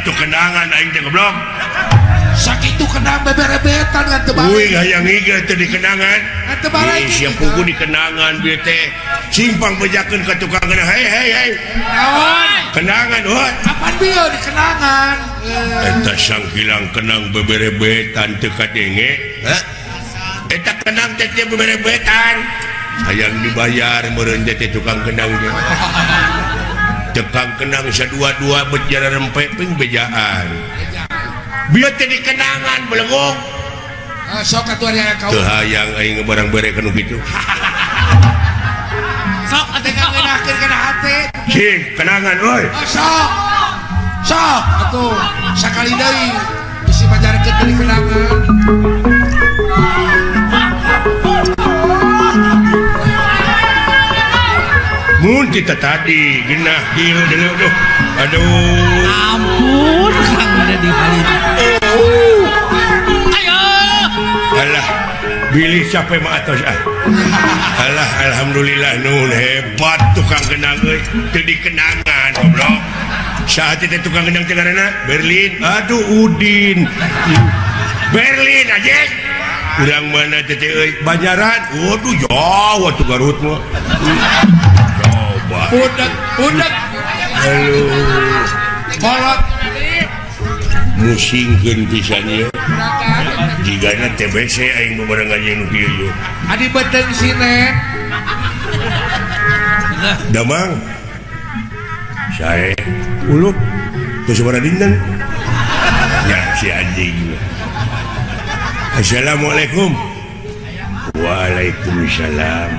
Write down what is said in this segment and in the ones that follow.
Atuh kenangan aing teh goblok. Sakitu kenang beberebetan ngan teu balik. Uy hayang ieu teh di kenangan. Teu balik. Sia pugu di kenangan bieu teh simpang bejakeun ka tukang kenang. Hei. Naon? Kenangan euy. Apaan bieu di kenangan? Eta sangkilang kenang beberebetan teu kadenge. Hah? Eta kenang teh beberebetan. Hayang dibayar meureun teh tukang kenang teh. Tekang kenang sadua-dua berjalan rempek ping bejaan. Biar jadi kenangan belegong. Sok atuh aya kau. Teu hayang aing barang bere kanu kitu. Sok atuh ngeunakeun kana hate. Sih, kenangan euy. Sok atuh sakali deui bisi pajarkeun dari kenangan. Mun kita tadi genah kieu dulu. Aduh. Ampun Kang udah di halit. Ayo. Alah, bilih capek mah atos ah. Alah, alhamdulillah nun hebat tukang kenang euy. Teu dikenangan goblok. Saat itu tukang kenang teh ngaranna Berlin. Aduh Udin. Berlin aja. Urang mana teh euy? Banjaran. Waduh jauh atuh Garut mah. Udak. Halo. Kolot. Musingkeun pisan ieu. Digana TBC aing bebarengan jeung nu kieu ieu. Adi beteung sine. Damang. Sae. Ulup. Teu sabaraha dinten. Ya si anjing. Assalamualaikum. Waalaikumsalam.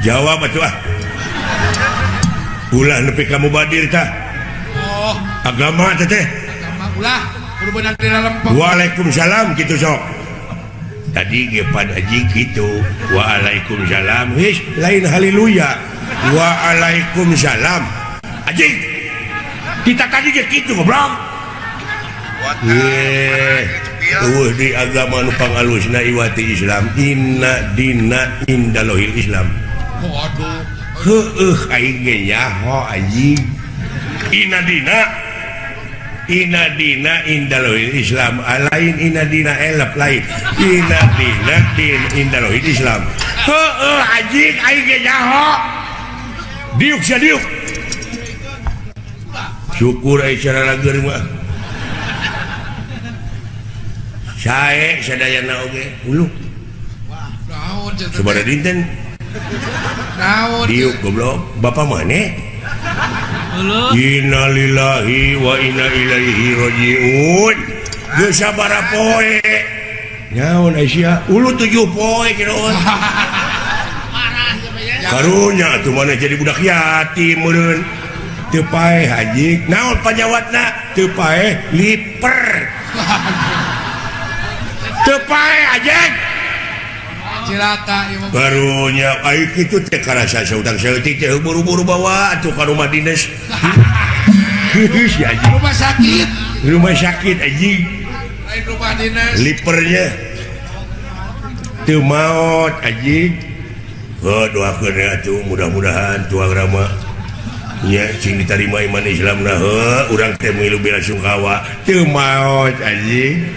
Jawab atuh ah. Ulah nepi kamu badir tah. Oh, Agama teh. agama ulah kudu beunang di lempeng. Waalaikumsalam kitu sok. Tadi ge pada haji kitu. Waalaikumsalam. His lain haleluya. Waalaikumsalam. Haji. Kita tadi ge kitu goblok. Eueuh di agama nu pangalusna iwati Islam. Inna dina indallahil Islam. Waduh. Heueuh aing ge nyaho anjing. Inadina indallahil Islam. Lain inadina elep lain. Inadina indallahil Islam. Heueuh anjing aing ge nyaho. Diuk sia diuk. Syukur aya cara lager mah. Sae sadayana oge. Uluh. Naon cenah? Sabaraha dinten? Naon? Diuk goblok. Bapak maneh? Halo. Innalillahi wa inna ilaihi rajiun. Geus sabaraha poe? Nyaon Aisyah? Ulu 7 poe kiroon. Karunya atuh maneh jadi budak yatim meureun. Teu paeh haji. Naon panyawatna? Teu paeh liper. Teu paeh ajeng. Cilaka ieu mah. Barunya aing kitu teh karasa sautang saeutik teh buru-buru bawa atuh ka rumah dinas. Si anjing. Rumah sakit anjing. Lain rumah dinas. Lipernya teu maot anjing. Doakeun atuh mudah-mudahan tuang rama nya cing ditarima iman Islamna urang teh milu bela sungkawa teu maot anjing.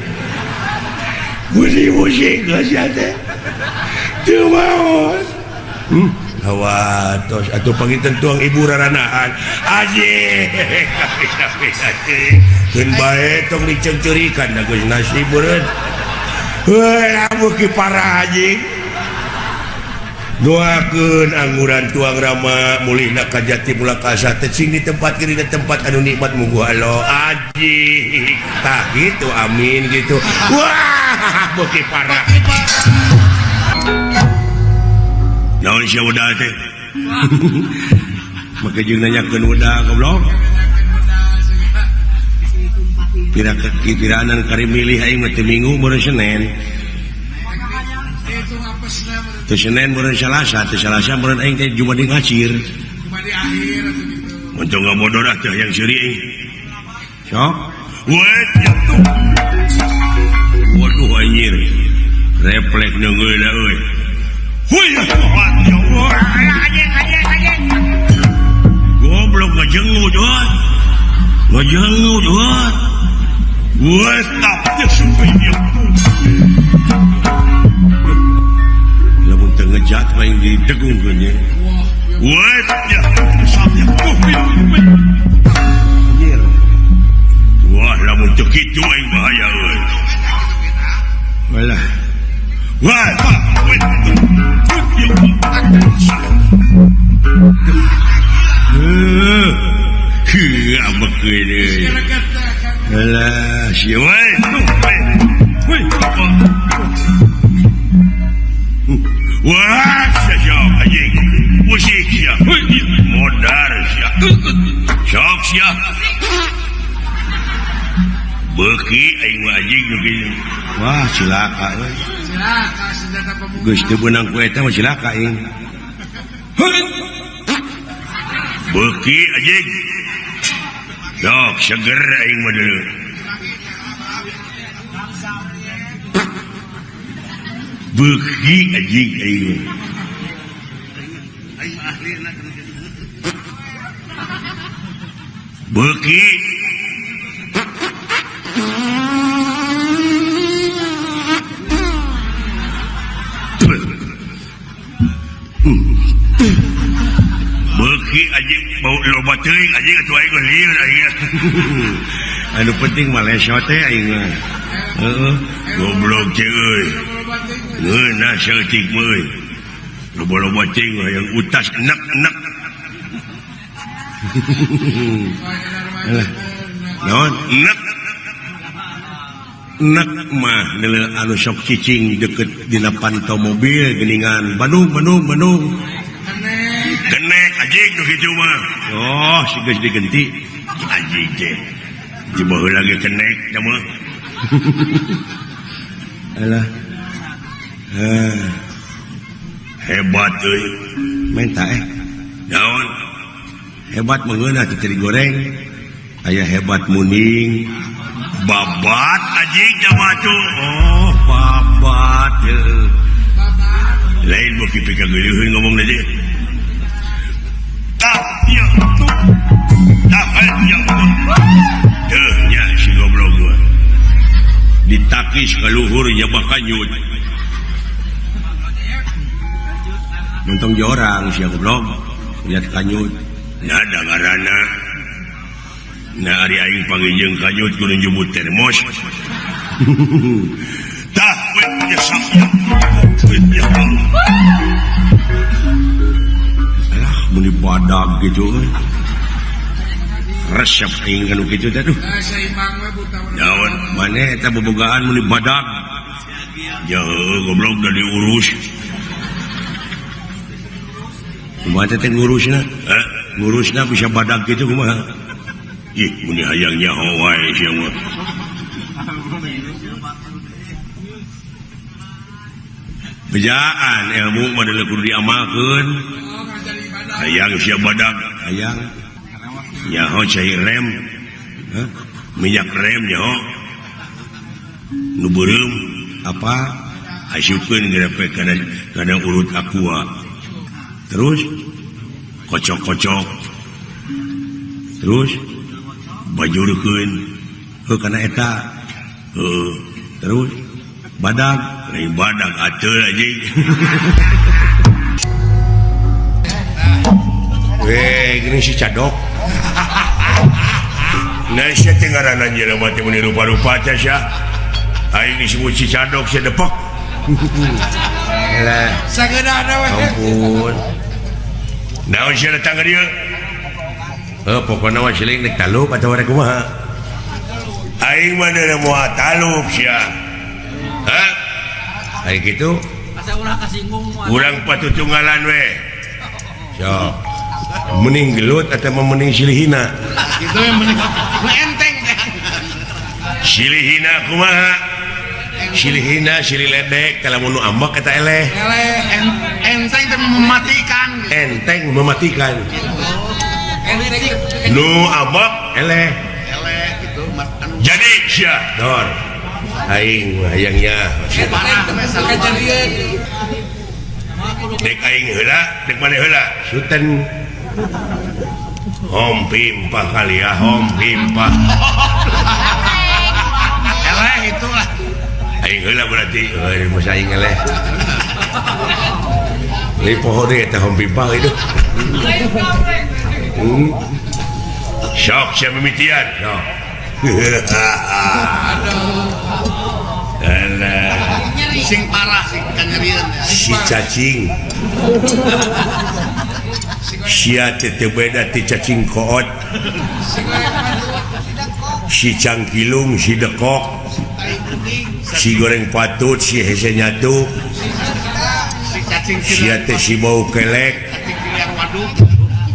Musik geus teh. Teu maot. Hawatos atuh panginten tuang ibu raranaan. Anjing. Keun bae tong dicengceurikan da geus nasib beureun. Heuh lamun ki parah anjing. Doakeun angguran tuang rama mulihna ka jati mula kasat sing di tempat kiri tempat anu nikmat munggu Allah anjing. Tah gitu amin gitu. Wah, beuki parah. Naon sia udah teh? Make jeung nanyakeun udah goblok. piranan kari milih aing mah teu Minggu meureun Senin. Itu apa sih namanya? Teu Senin meureun Salasa, teu Salasa meureun aing teh Jumat di ngacir. Cuma di akhir atau gitu. Untuk ngabodoh dah teh yang seuri aing. Sok. Wait, jatuh. Waduh anjir. Refleks neungeul da euy. Huy, ya Allah. Anjing. Goblok ngajengut euy. Ngajengut euy. Wes tapnya supaya dia. Lamun teu ngejat mah yang didegungkeun nya. Wes ya, sapnya. Anjir. Wah, lamun teu kitu aing bahaya euy. Walah. Wah, ambek ini. Alah, siapa? Wah, siapa anjing? Musik siapa? Modar siapa? Sok siapa? Beki aing mah anjing begini. Wah, cilaka euy. Cilaka senjata pembunuh. Geus teu beunang ku eta mah cilaka aing. Beki anjing. Sok seger aing mah deuleu. Beki anjing aing. Beki Beki anjing bau loba teuing anjing atuh aing lieur aing. Anu penting mah leso teh aing mah. Heeh. Goblok ceu euy. Ngeunah saeutik mah euy. Loba-loba cing yang utas enek-enek. Alah. Naon? Enek. Enek mah neuleuh anu sok cicing deket dina pantau mobil geuningan Bandung. Kenek anjing nu kitu mah. Oh, si geus digenti. Anjing teh. Coba heula ge kenek nya mah. Alah. Hebat euy. Menta naon? Hebat mengeunah teu teri goreng. Aya hebat muning. Babat anjing jama tuh. Oh, babat. Lain beuki pika geuleuheun ngomong deui. Ya tuh. Ya. Deuh nya si goblok gua. Ditakis ka luhur nya bakanyut. Nonton jorang si goblok. Lihat kanyut. Nah ada ngaranna. Nah ari aing panggieung kanyut kudu njumut termos. Tah we nya sakya. Muni badag gitu resep aing anu kitu teh duh naon maneh eta bobogaan muni badag ya goblok da diurus kumaha teh ngurusna ngurusna bisa badag gitu kumaha ih muni hayang nyaho wae sia mah bejaan ilmu mah deuleu kudu diamalkeun. Hayang sia badag, hayang. Nyaho cai rem. Minyak rem nyaho. Nu beureum apa? Asupkeun grepe kana urut aqua. Terus kocok-kocok. Terus bajurkeun heuh kana eta. Terus badag, lain badag ateul anjing. Gini si cadok. Nah, saya tinggalan aja lah mati meni rupa-rupa aja sih. Aing disebut si cadok si depok. Lah, Sagedana we. ampun. Nah, si datang ke dia. Pokoknya mah siling nek talup atau ada kumaha. Aing mah deuleu moal talup sia. Hah? Aing kitu. Asa ulah kasinggung moal. Urang patutunggalan we. Sok. Mending gelut atau mending silihina Itu yang mending enteng teh. silihina kumaha silihina silih ledek kalau mau ambak kata eleh enteng teh mematikan. enteng mematikan nu ambak eleh Gitu jadi sia dor aing hayangnya parah kejadian. dek aing heula dek maneh heula Sultan hom pimpa kali ya hom pimpa Eleh itulah. aing heula berarti masa aing eleh li pohon deh teh hom pimpa itu sok sia mimitian sok alah Sing parah sing kanyerian ya. si cacing sia teh beda ti cacing koot si cangkilung si dekok si goreng patut si hese nyatu Si cacing sia teh si bau kelek cacing kiliar waduk.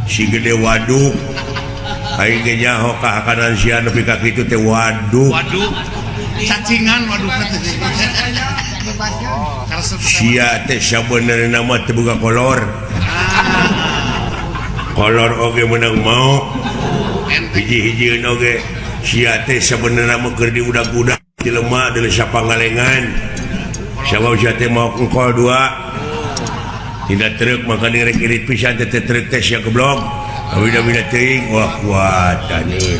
si gede waduk aing ge nyaho ka kanan sia nepi ka kitu teh waduk Waduk. Cacingan waduk teh. sia teh sabenerna mah teu boga kolor kolor oge menang mau hiji-hijieun oge sia teh sabenerna mah keur diudag-udag di lemah deuleu sapangalengan sabab sia teh mau engkol dua tidak truk maka direk irit pisan teh truk teh sia goblok awida-wida teuing wah kuatan euy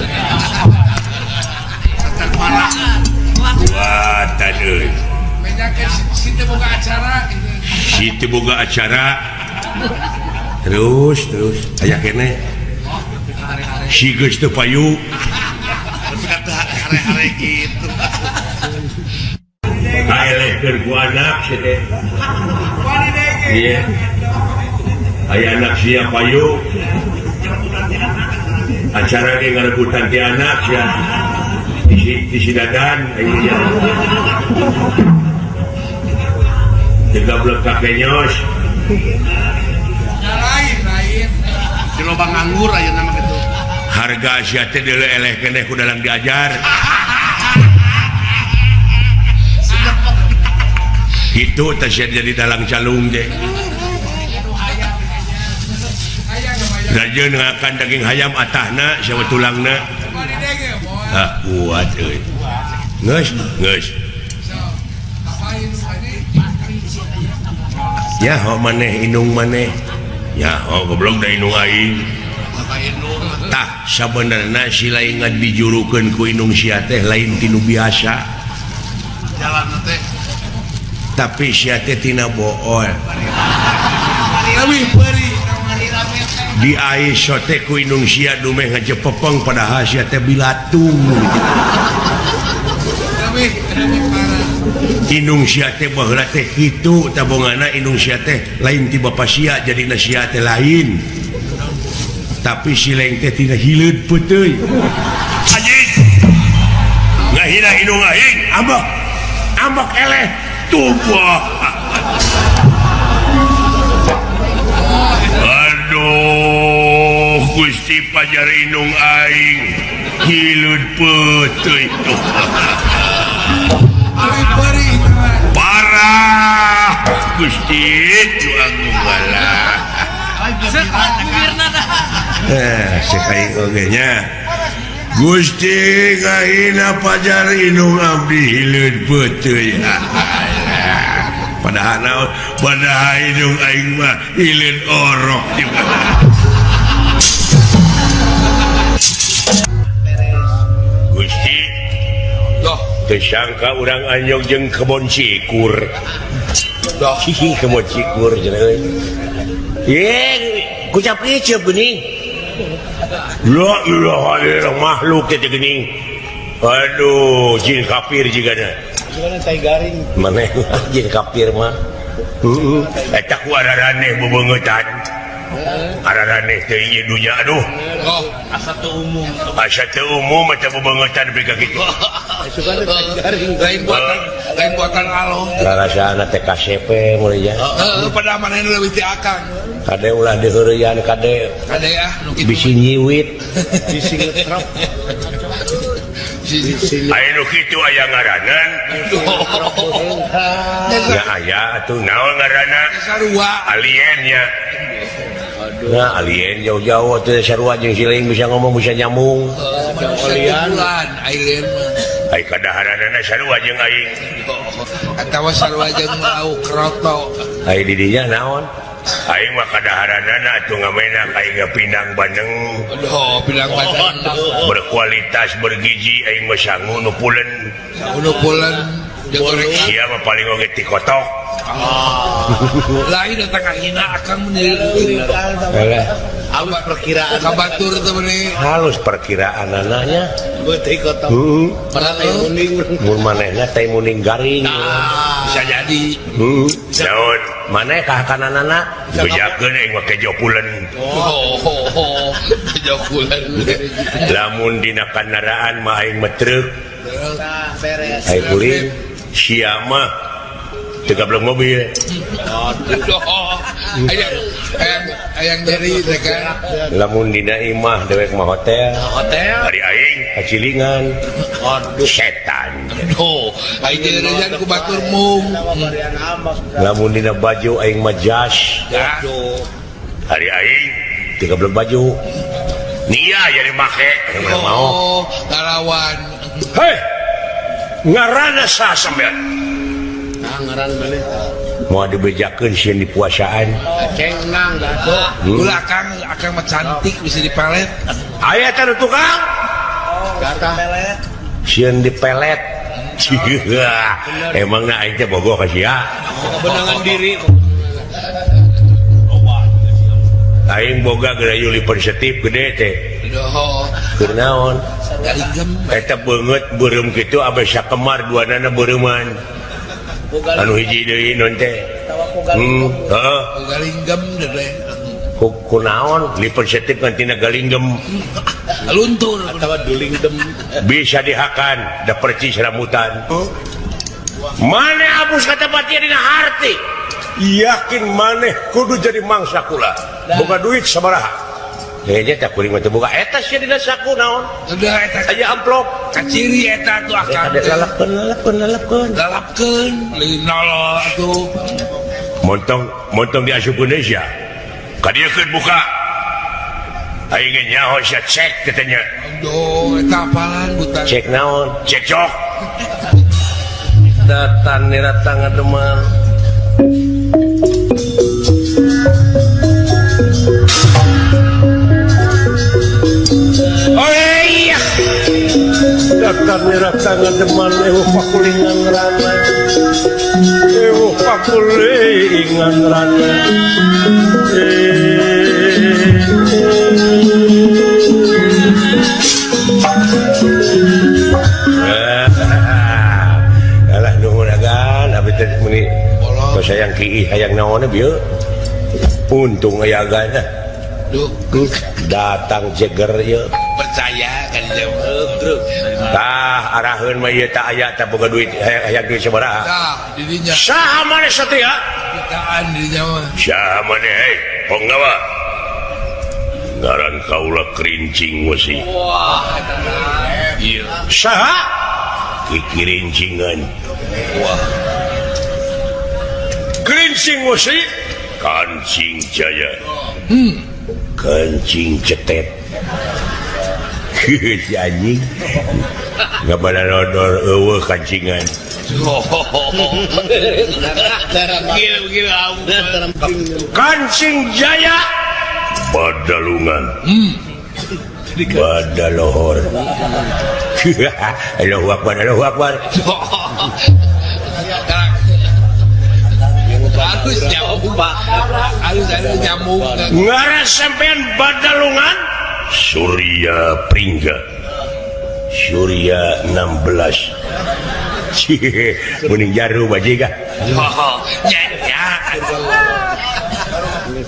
Parah. kuatan euy Si teu boga acara. si teu boga acara terus aya keneh si geus teu payu Kata hare-hare gitu. kaelehkeun ku anak si teh ieu aya anak sia payu acara ge ngarebutan ti anak sia di si dadan aya digablek kakenyos Lain. Di lobang anggur aja nama gitu. harga sia teh deuleu eleh keneh ku dalam diajar itu teh sia jadi dalang calung teh rajeun ngakan daging hayam atahna sia tulangna kuat euy geus ya ho maneh inung maneh ya ho goblok da inung aing tah sabenerna si lain ngabijurukeun ku inung sia teh lain tinu biasa Jalan teh. tapi sia teh tina bool Lebih beri. di aisyah teh ku inung sia dumeh ngajepepeng padahal sia teh bilatung Lebih parah. inung sia teh baheula teh kitu tabongana inung sia teh lain ti bapa sia jadina sia teh lain tapi si lain teh tina hileud peuteui anjing ngahina inung aing ambak eleh tubuh aduh Gusti pajar inung aing hileud peuteui Lebih beri. parah Gusti itu aku galah sekaing oge nya Gusti ngahina pajar inung abdi hileud peuteui padahal inung aing mah hileud orok juga Gusti kesangka urang anyong jeung kebon cikur hihi kebon cikur cenah kucap ieu geuning la ilaha illallah makhluk teh geuning aduh jin kafir jigana tai garing maneh jin kafir mah eta ku araraneh bebeungetan araraneh teh ieu dunya aduh asa teu umum. asa teu umum eta bebeungetan nepi ka kitu Lain buatan Allah. rasana teh KCP mulai ya Pada mana ini lebih ti akang. kade ulah diheureuyan kade Ada ya. bisi nyiwit bisi ngetrap Anu kitu aya ngaranan. Ya aya atuh naon ngaranna? Sarua. Aliennya. Nah, alien jauh-jauh tuh sarua jeung siling bisa ngomong bisa nyambung. Alien. Alien. Ai kadaharanana sarua jeung aing. Atawa sarua jeung lau kroto. Ai di dinya naon? Aing mah kadaharanana atuh ngamena aing pinang bandeng. Aduh, pinang bandeng. Berkualitas bergizi aing mah sangu nu pulen. Nu pulen jeung goreng. Sia mah paling oge ti kotok. Lain datang kahina akan menilai. Halus perkiraan. Kabatur teh meuni. Halus perkiraan anaknya. Beuti kotor. Pernah teh muning. Mun manehna teh muning garing. Bisa jadi. Naon? Maneh ka kananana bejakeun aing make jopulen. Jokulan. Lamun dina kendaraan mah aing metreuk. Beres. Aing kuring sia mah teu gablok mobil. Ayang dari teh kan. Lamun dina imah dewek mah hotel. Hotel. Hari aing kacilingan. Aduh. Setan. Oh, aing jalan ku batur mung. Lamun dina baju aing mah jas. Aduh. Hari aing teu gablok baju. Nia jadi make mau. Oh, ngalawan. Hei. Ngaranna saha sampean? Ngaran beulih. Mau dibejakeun sieun di puasaan. Ceng nang atuh. Ulah akang mah cantik bisa dipelet. Aya teh tukang Gata pelet. sieun dipelet. Emangna aing teh bogoh ka sia. Benangan diri. Aing boga gerayu lipensetif gede teh. Doh, Keur naon? galinggem. Eta beungeut beureum kitu abis sakemar duanana beureuman. Anu hiji deui non teh. Heeh. Galinggem deh. Ku naon? Lipensetif ngantina galinggem. Luntur. Atawa duling dem. Bisa dihakan, da percis rambutan. Mane abus kata batia dina harti. Yakin maneh kudu jadi mangsa kula. Boga duit sabaraha? Heje tak kuring mah teu boga eta sia dina saku naon? Udah eta Aya amplop. kaciri eta tuh akang. Ada lalapkeun. Galapkeun, leuwih nolol atuh. Montong diasupkeun deui sia. Ka dieu keun buka. Aing ge nyaho sia cek katanya. Aduh, eta apalan buta. Cek naon? Cek cok. Datan nira tangan demam. Oh iya. Datan nira tangan demam eueuh pakulingan rana. Eueuh pakulingan rana. Alah nuhun agan abi teh meni sayang kiih hayang naon bieu. Untung aya agan. Duh, Datang jeger ieu. percaya kan jauh. Tah araheun mah ieu tah aya tah boga duit hayang duit sabaraha. Nah, didinya Saha maneh satya? kitaan didinya mah. Saha maneh hei? Ponggawa. Ngaran kaula kerincing wesi. Wah, eta Iya. Saha? Kikirincingan. Wah, Kerincing wesi. Kancing Jaya. Kancing cetet. Si anjing. Ngabana nodor eueuh kancingan. gila. Kancing Jaya. Badalungan. Badalohor. Allahu Akbar, Allahu Akbar. Halus nyambung, Pak. Halus nyambung. Ngaran sampean Badalungan? Surya Pringga. Surya 16. Mending jaru bajiga. Ya.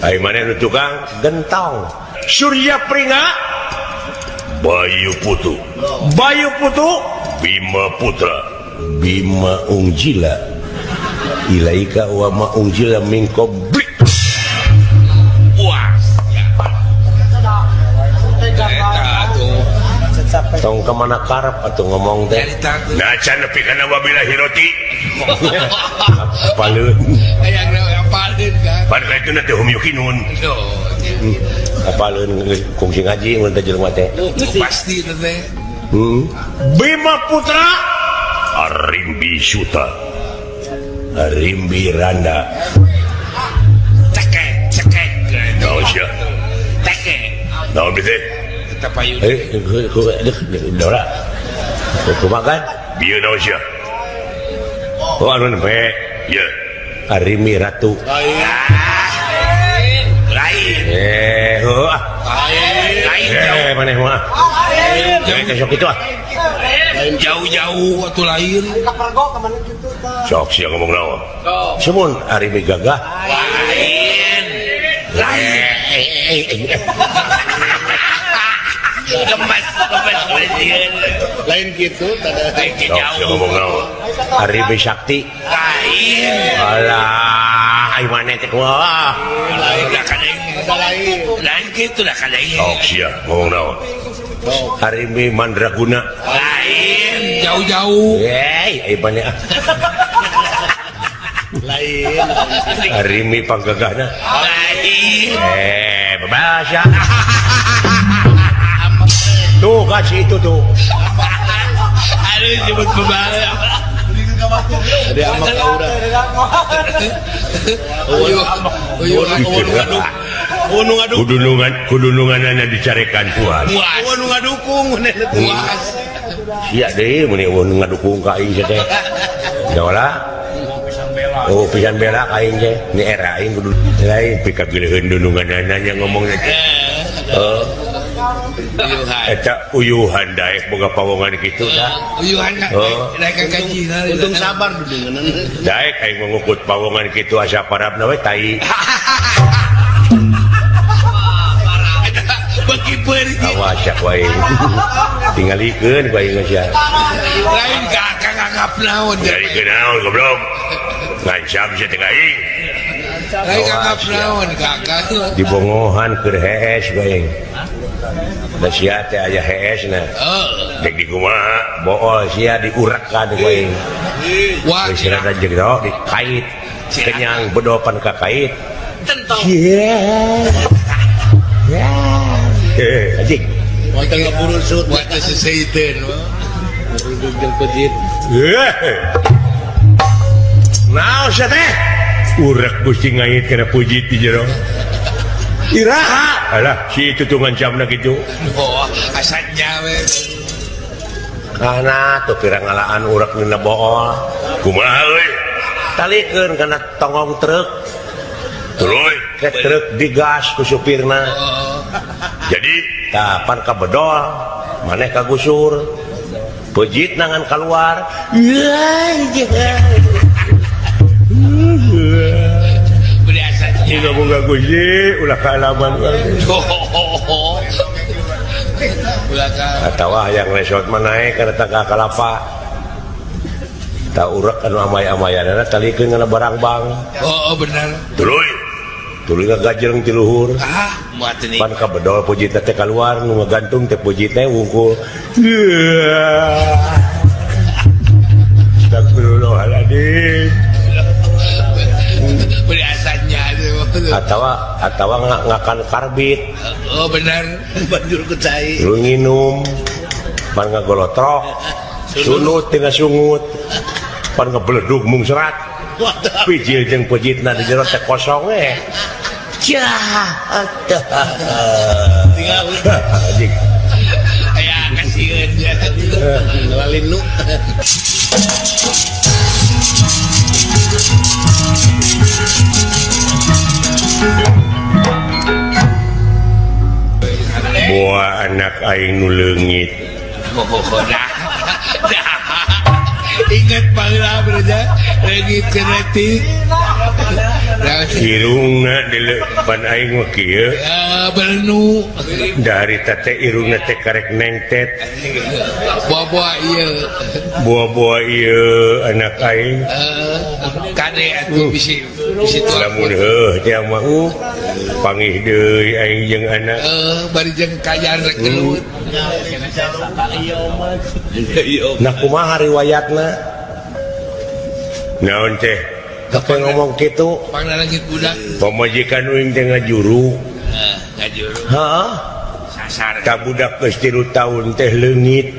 Ai mana nu tukang gentong. Surya Pringga. Bayu Putu. Bayu Putu. Bima Putra. Bima Ungjila. Ilaika wa ma ungjila min qabli. Wah. Eta tuh. tong kemana karep atuh ngomong teh Dari takut. Nacan nepi kana wabillahi roti. apaleun Yang apalin kan. Pan ka itu na teh hum yukinun. apaleun kungsi ngaji mun teh jelema teh Pasti teh. Bima Putra Arimbi Suta. Arimbi Randa. Cekek. Naon sia? Teke. Naon bete? Kita payun. Dora kumakan Bieu naon sia? oh anu nempe Ya. Arimi Ratu Lain. Lain. maneh mah sok itu Jauh-jauh atau lain. Sok sia ngomong naon? semun Arimi Gagah Lain. Gemes. Lain gitu tada Sok sia ngomong naon? Arimi Sakti Lain. alah ai maneh teh wah Lain lah kadang. lain. Lain gitu lah kadang. Sok sia ngomong naon? Arimi Mandraguna Lain. Jauh-jauh. ai maneh Lain. Arimi Panggagahna Lain. bebas ya tuh kasih itu tuh Aduh sebut bebalap. Ada amak aura. Kudununganana dicarekan puas. Puas. Nu ngadukung Puas. sia deui mun ngadukung ka aing teh daolah oh pisan bela ka aing teh ni era aing kudu lain pikagileun dununganana nya ngomong teh eta uyuhan daek boga pawongan kitu dah Uyuhan nak naik gaji. untung sabar dudungan. daek aing mengukut pawongan kitu asa parabna we tai Bagi pergi. awas yak wae tingalikeun ku aing sia Lain kakak anggap naon. Dari kenaon goblok. Ngancam sia teh aing. Lain anggap naon kakak. dibongohan keur hees ku aing da sia teh aya heesna dek di kumaha bool sia diurekkan ku aing Wah. geus rada jeung dikait kenyang bedopan ka kait Tentang. anjing Wonten ngapurusut. Buat seseiten. Jeung pejit. naon sia teh urek gusti ngait kana pujit di jero iraha alah si itu tuh ngancamna kitu Oh, asalnya we. kana tuh pirang ngalaan urek dina bool Kumaha euy? talikeun kana tongong truk Tuluy. ke truk digas ku supirna Jadi pan ka bedol maneh ka gusur pejit nangan keluar Beri asalnya. Ina boga gusti ulah kaalaman Oh. Belakang. atawa yang resort manae kana tangka kalapa tak urek anu amay-amayanana talikeun kana barang bang Oh, benar. tuluy. tuluy ngagajeng ti luhur Muat ini. pan ka bedol pejitna teh keluar nu ngagantung teh pejit teh wungkul Astagfirullahaladzim Beri asalnya atawa ngakan karbit Oh, benar. Banjur ku cai. lu nginum pan ngagolotrok sunut tina sungut pan ngebeledug mung serat pijil jeung pejitna di jero teh kosong Tinggal anjing Ya, kasihan ya. ngelalin nu. buah anak aing nu leungit Oh, dah. Ingat baheula berja lagi keretik. irungna pan aing mah kieu Belnu dari teh irungna teh karek nengtet buah-buah iya. buah-buah ieu anak aing kade atuh bisi tuan lamun heuh teh mah pangih deui aing jeung anak bari jeung kayaan rek gelut nah kumaha riwayatna naon teh apa ngomong kitu pangnalangit budak pamajikan uing teh ngajuru ngajuru heeh sasar ka budak geus 3 taun teh leungit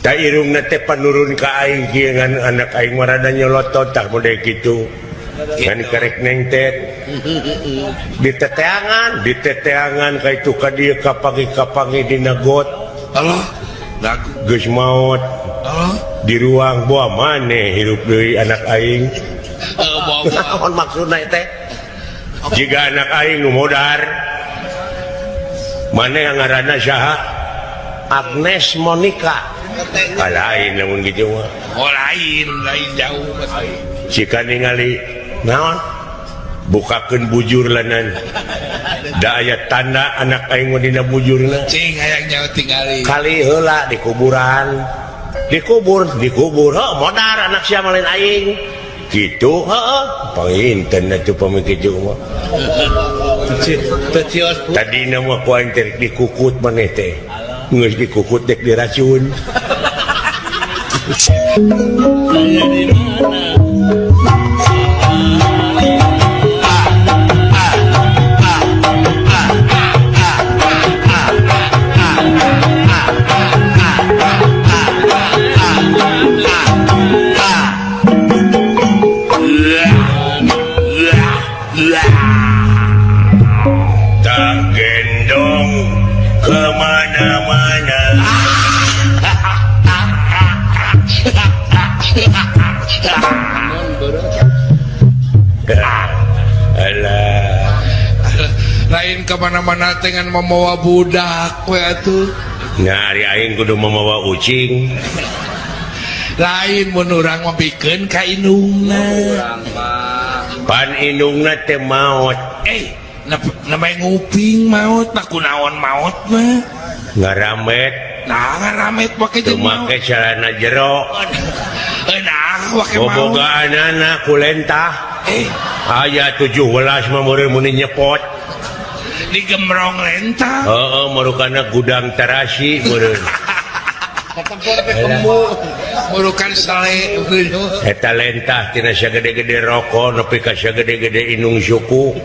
tak irungna teh panurun ka aing kieu ngan anak aing marada nyolotot tah model kitu ngan karek neng teh diteteangan ka itu ka dieu kapangi dina got Allah lagu geus maot Allah di ruang boa maneh hirup deui anak aing bawa naon maksudna teh jika anak aing nu modar maneh ngaranna saha Agnes Monica lain namun gitu mah lain jauh jika ningali naon bukakeun bujur lanan da aya tanda anak aing mah dina bujurna cing hayang nyawa tingali kali heula di kuburan dikubur heuh modar anak sia mah lain aing kitu heuh panginten atuh pamiki kitu mah tadina mah ku aing teh dikukut maneh teh geus dikukut dek diracun tak gendong kemana-mana alah lain kemana-mana dengan membawa budak we atuh ngari aing kudu membawa ucing lain mun urang mah pikeun ka indungna pan indungna teh maot namanya nguping maut nah kunaon maut mah ngaramet nah ngaramet pake teu jeung maut make celana jero nah pake maut bobogaanana kulentah aya 17 mah meureun mun nyepot digemrong lentah heeh marukana gudang terasi meureun murukan sale eta lentah tina sagede-gede rokok nepi ka sagede-gede inung suku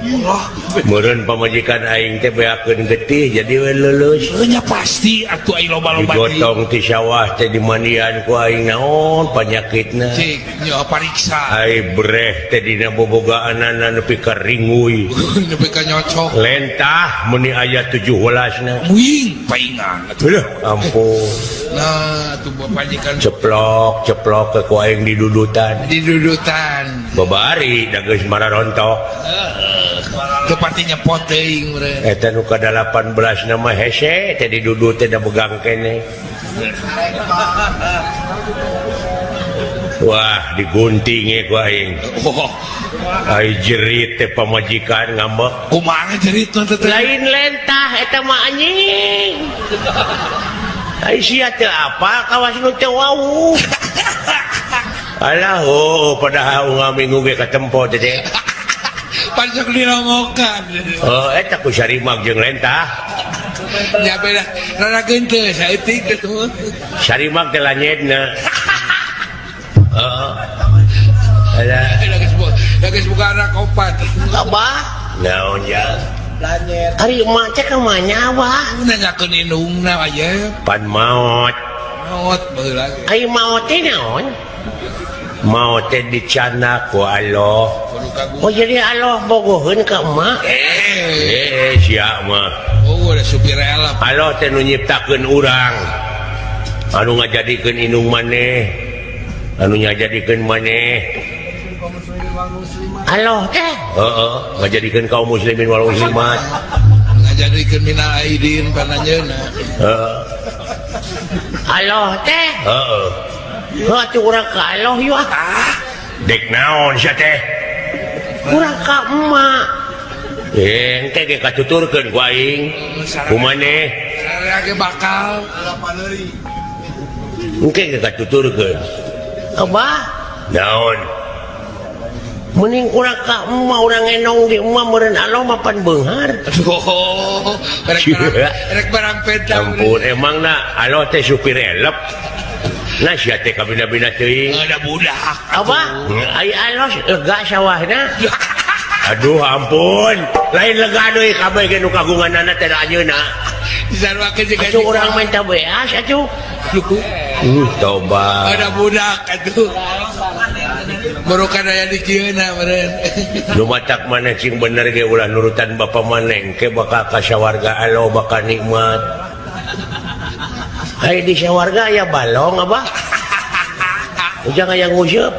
meureun pamajikan aing teh beakeun getih jadi we leuleus nya pasti atuh aing loba-loba digotong ti sawah teh dimandian ku aing naon panyakitna cik nya pariksa ai breh teh dina bobogaanana nepi ka ringuy nepi ka nyocok lentah meni aya 17 na muing paingan aduh ampun nah atuh pajikan ceplok ke ku aing didudutan babari da geus mararontok tepati nyepot teuing meureun eta nu ka 18 nama hese teh didudut teh da begang kene wah digunting ku aing ai jerit teh pamajikan ngambek kumaha jerit teh lain lentah eta mah anjing ai sia teh apa kawas nu teh wau alah padahal ngaminggu ge katempo teh pancok diromokan eta ku sarimag jeung lentah nya beda rada geunteus saeutik teh sarimag teh lanyedna ada geus buka anak opat abah naon ya ari emak teh ka mana abah nanyakeun indungna aya pan maot baheula ai maot teh naon maot teh dicana ku Allah oh jadi Allah bogoheun ka emak sia mah ada supir elap Allah teh nu nyiptakeun urang anu ngajadikeun indung maneh anu nyajadikeun maneh Allah teh ngajadikeun kaum muslimin wal muslimat ngajadikeun minal aidin pananjeuna Allah teh atuh urang ka Allah yeuh dek naon sia teh urang ka emak engke ge katuturkeun ku aing kumaneh sareng ge bakal engke katuturkeun apa naon mending urang ka emak urang enong di emak meureun alo mapan beunghar Aduh, rek barang pedang. ampun emang na alo teh supir elep nah sia teh kabina-bina teuing Ada budak. apa ai alo lega sawahna aduh ampun lain lega deui kabeh ge nu kagunganana teh ayeuna Disarwakeun jeung atuh urang minta beas atuh toba ada budak atuh. Barokan aya di kieuna meureun. nu matak maneh cing bener ge ulah nurutan bapa maneh ke bakal ka sawarga alo bakal nikmat hai di sawarga aya balong apa ujang aya nguseup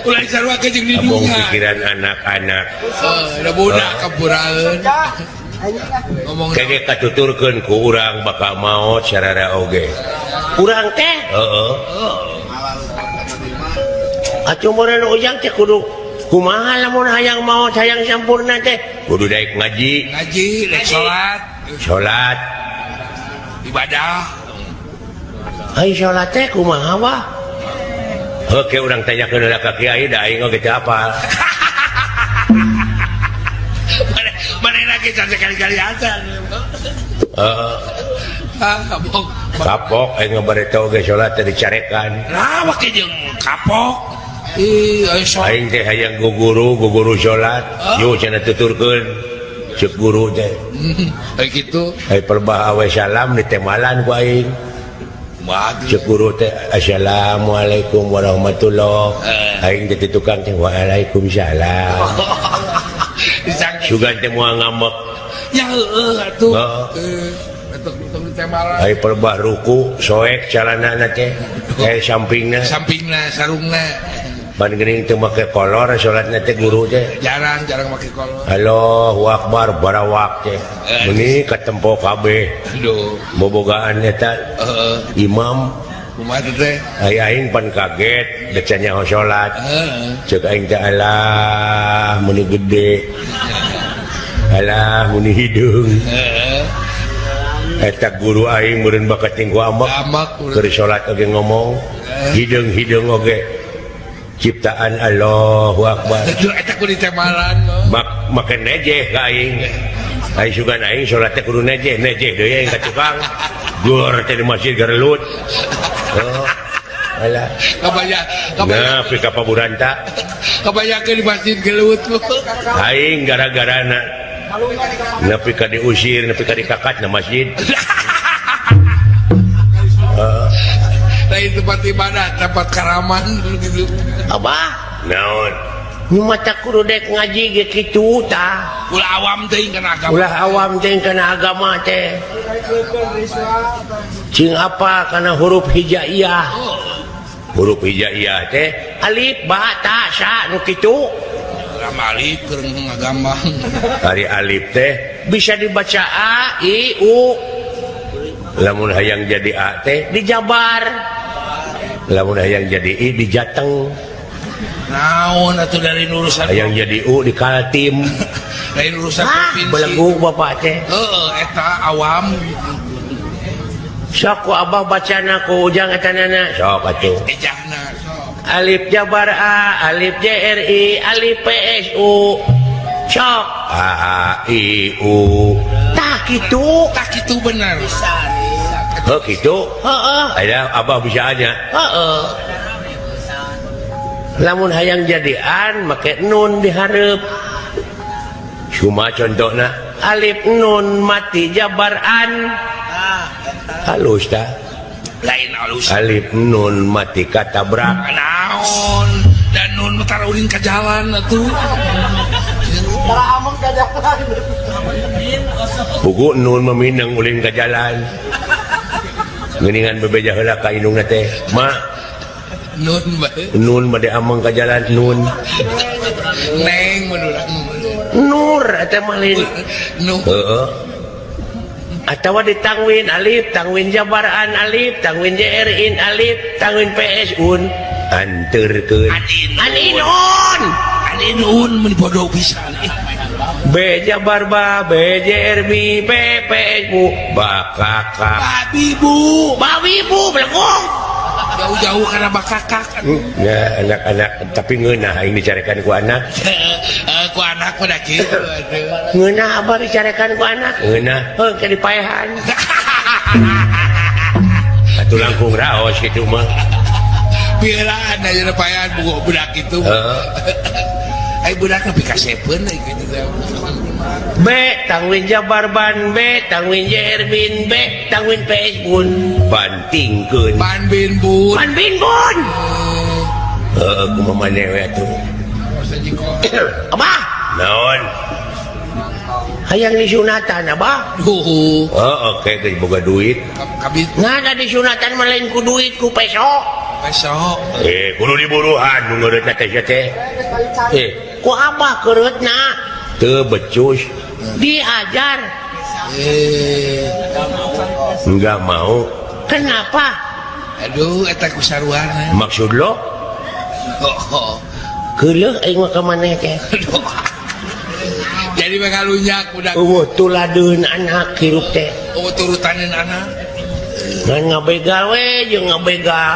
Ulah disarwakeun jeung di abong dunia. pikiran anak-anak Ada budak kapuraeun. Ngomong kege katuturkeun ku urang bakal maot sarara oge urang teh heeh atuh meureun ujang teh kudu kumaha lamun hayang maot hayang sampurna teh kudu daek ngaji ngaji, rek salat ibadah. ai salat teh kumaha wah heuke urang tanyakeun heula ka kiai da aing oge teu apal Mana lagi sekali-kali asan. heeh Kapok. kapok aing ngabareta oge salat teh dicarekan Nah, make jeung kapok. Ayo sok. aing teh hayang guguru salat yo cenah tuturkeun ceuk guru teh Kayak gitu. ai perbah awe salam ditemalan ku aing Bagus. ceuk guru teh assalamualaikum warahmatullahi aing teh tukang teh waalaikumsalam Disangka. sugan teh moal ngambek Ya heueuh atuh. Heeh. Betul ditemalan. ai perbah ruku soek calanana teh kayak sampingna Sampingna, sarungna. ban geuning teu make kolor salatna teh guru teh Jarang make kolor. Allahu Akbar barawak teh meuni katempo kabeh Aduh. bobogaan eta imam Kumaha teh? aing pan kaget deca nyaho salat Heeh. ceuk aing teh alah muni gede alah muni hidung Heeh. eta guru aing meureun bakat tinggu amak Amak keur salat oge ngomong hidung oge ciptaan Allahu Akbar Aduh, eta kudu ditemalan. makan nejeh ka aing aing sugan aing salat teh kudu nejeh deui aing ka tukang gur teh di masjid garelut oh alah nah pi ka paburanta Kebanyakan di masjid gelut. aing gara-garana nepi ka diusir nepi ka dikakat na masjid Lain tempat ibadah, tempat karaman gitu. apa naon nu mata kudu dek ngaji ge kitu tah Ulah awam teuing kana agama. ulah awam teh kana agama teh cing apa kana huruf hijaiyah huruf hijaiyah teh alif ba ta sa nu kitu Ramali keur ngagambang. ari alif teh bisa dibaca a i u lamun hayang jadi a teh dijabar lamun hayang jadi i dijateng Naon atuh dari urusan hayang jadi u dikaltim lain urusan provinsi. belegug bapak teh Eta awam. sok ku abah bacana ku ujang etanana sok atuh Ejahna sok. alif jabar a alif jri alif psu sok a i u tah kitu Tak itu benar. heuh kitu heeh aya abah bisa aja heeh lamun hayang jadian make nun dihareup cuma contohna alif nun mati jabar an halus tah Lain alus. alif nun mati katabrak Naon dan nun taruhin ke jalan atuh. pugu nun meminang ulin ke jalan geuningan bebeja heula ka indungna teh ma Nun bae. nun bade amang ke jalan nun Neng menurut. nur eta mah lain Nu. heeh atawa ditangwin alif tangwin jabaran alif tangwin jrin alif tangwin ps un anterkeun Aninun. aninun Nuhun mun bodoh pisan. Beja barba, BJRB, PPSmu, bakaka. Babi bu, belakang. Jauh-jauh karena bakakak. Ya anak-anak, tapi ngeunah aing dicarikan ku anak. Ku anak pada kitu. Ngeunah abah dicarikan ku anak. Ngeunah, ke dipaehan. Atuh langkung raos kitu mah. Piraan aja payan budak itu. Ai budak nepi ka sepeun gitu. B tangwin Jabarban, B tangwin Jerbin, B tangwin PS Bun. Bantingkeun. Ban bin bun. Kumaha maneh we atuh. Abah, naon? Hayang disunatan abah. Oke, geus boga duit. Kabit Ngana disunatan mah lain ku duit ku peso. besok. Kudu diburuhan nu ngeureutna teh teh. Ku abah keureutna teu becus. Diajar. Enggak mau. Kenapa? Aduh, eta ku saruana. Maksud lo? Keuleuh aing mah ka maneh teh. Jadi mengalunyak budak. Tuladeun anak hirup teh. Turutanin anak Ngan ngabegal we jeung ngabegal.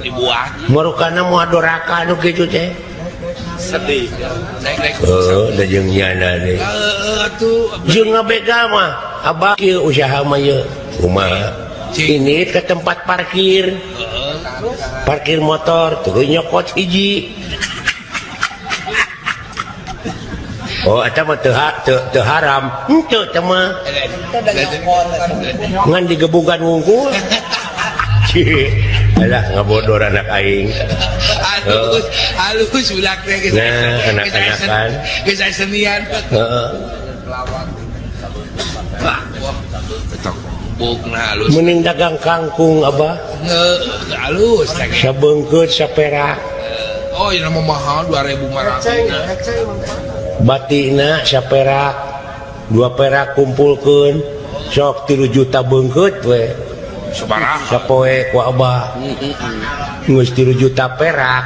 dibuat. Marukana moal doraka anu kitu teh. Sedih. Naik. Da jeung nyana deui. Tuh Jeung ngabegal mah abah kieu usaha mah ye. Kumaha? Ini ke tempat parkir. Parkir motor turun nyokot hiji. Oh, eta mah teu haram. Henteu teh mah. Ngan digebugan ngungkul. Alah ngabodor anak aing. halus budak teh geus. Nah, anak-anakan. Geus senian. Heeh. Bukna halus. Mending dagang kangkung abah. Halus teh. Sabeungkeut saperak. Oh, ini mah mahal 2.500. Batina saperak 2 perak kumpulkeun sok 3 juta beungkeut we Sabaraha? sapoe ku abah geus 3 juta perak.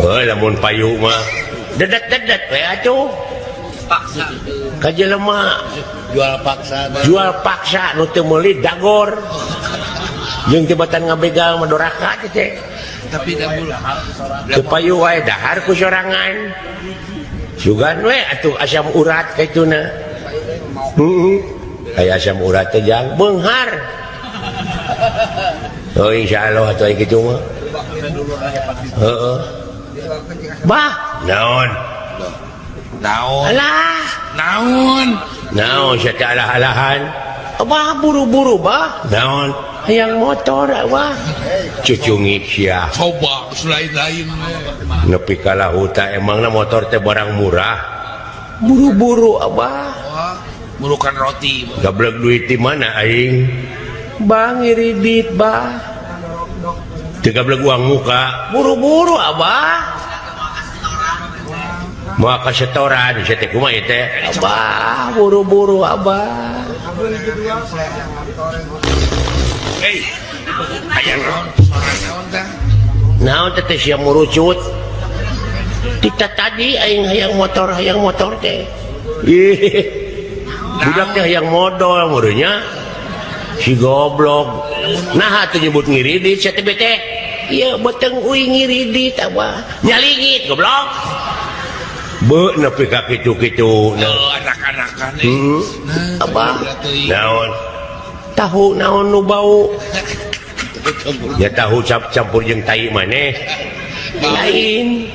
Lamun payu mah dedet we atuh ka jelema jual paksa nu teu meuli dagor jeung tibatan ngabegal mah doraka teh. Tapi dahulu Teu payu wae dahar ku sorangan. Sugan we atuh asam urat kaituna. Aya asam urat teh jang beunghar. Oh insyaallah atuh aya kitu mah. Heeh. Bah, naon? Alah, naon sia teh alah-alahan. Abah buru-buru bah. Naon? Hayang motor abah. Cucungit sia. coba selain-lain. Nepi ka lahuta emangna motor teh barang murah. Buru-buru abah. Wah, murukan roti. Gablek duit di mana aing? Bang iri duit bah. Teu gablek uang muka. Buru-buru abah. Mau ka setoran sia teh kumaha ieu teh? Abah, buru-buru abah. Aya naon? Naon teh? Naon teh sia murucut? Kita tadi aing hayang motor teh. Budak teh hayang modal murunya. Si goblok. Nah atuh nyebut ngiridit sia teh teh. Ieu beteng uing ngiridit abah. Nyaligit goblok. Beuh nepi ka kitu-kitu. Anak-anakan Abah. Naon? Tahu naon nu bau? Ya tahu campur jeung tai maneh. Lain.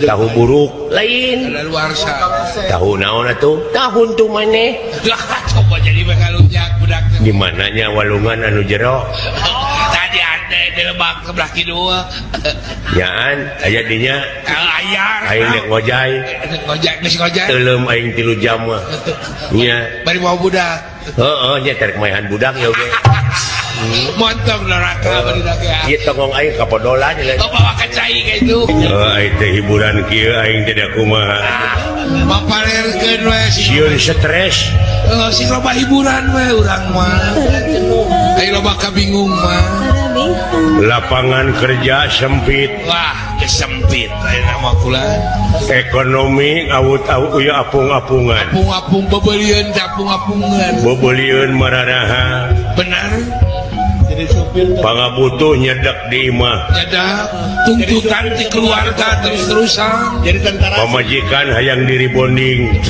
Tahu buruk lain. Ada luar sa. Tahu naon atuh? Tahun tu maneh. Coba jadi mengalunyak budak. Di mananya walungan anu jero? Tadi ada di Lebak sebelah kidul. Nyaan aya dinya. Ayar. Aing dek ngojay. Ngojek. Teuleum aing 3 jam mah. Nya. Bari mau budak. Heeh, nya tarik maehan budak ya oge. Montong neraka bari dak ya. Ieu tongong aing kapodolan ya. Oh, bawa ke cai kayak itu. Aing teh hiburan kieu aing teh da kumaha. Mapalerkeun we si. Sieun stres. Si loba hiburan we urang mah. Ai loba kabingung mah. lapangan kerja sempit Wah kesempit nama kula ekonomi awut-awut ya apung-apungan apung-apung bebelian apung-apungan bebelian mararaha benar Jadi supir pangabutuh nyedak di imah ada tuntutan di keluarga terus-terusan jadi tentara. pamajikan hayang diri bonding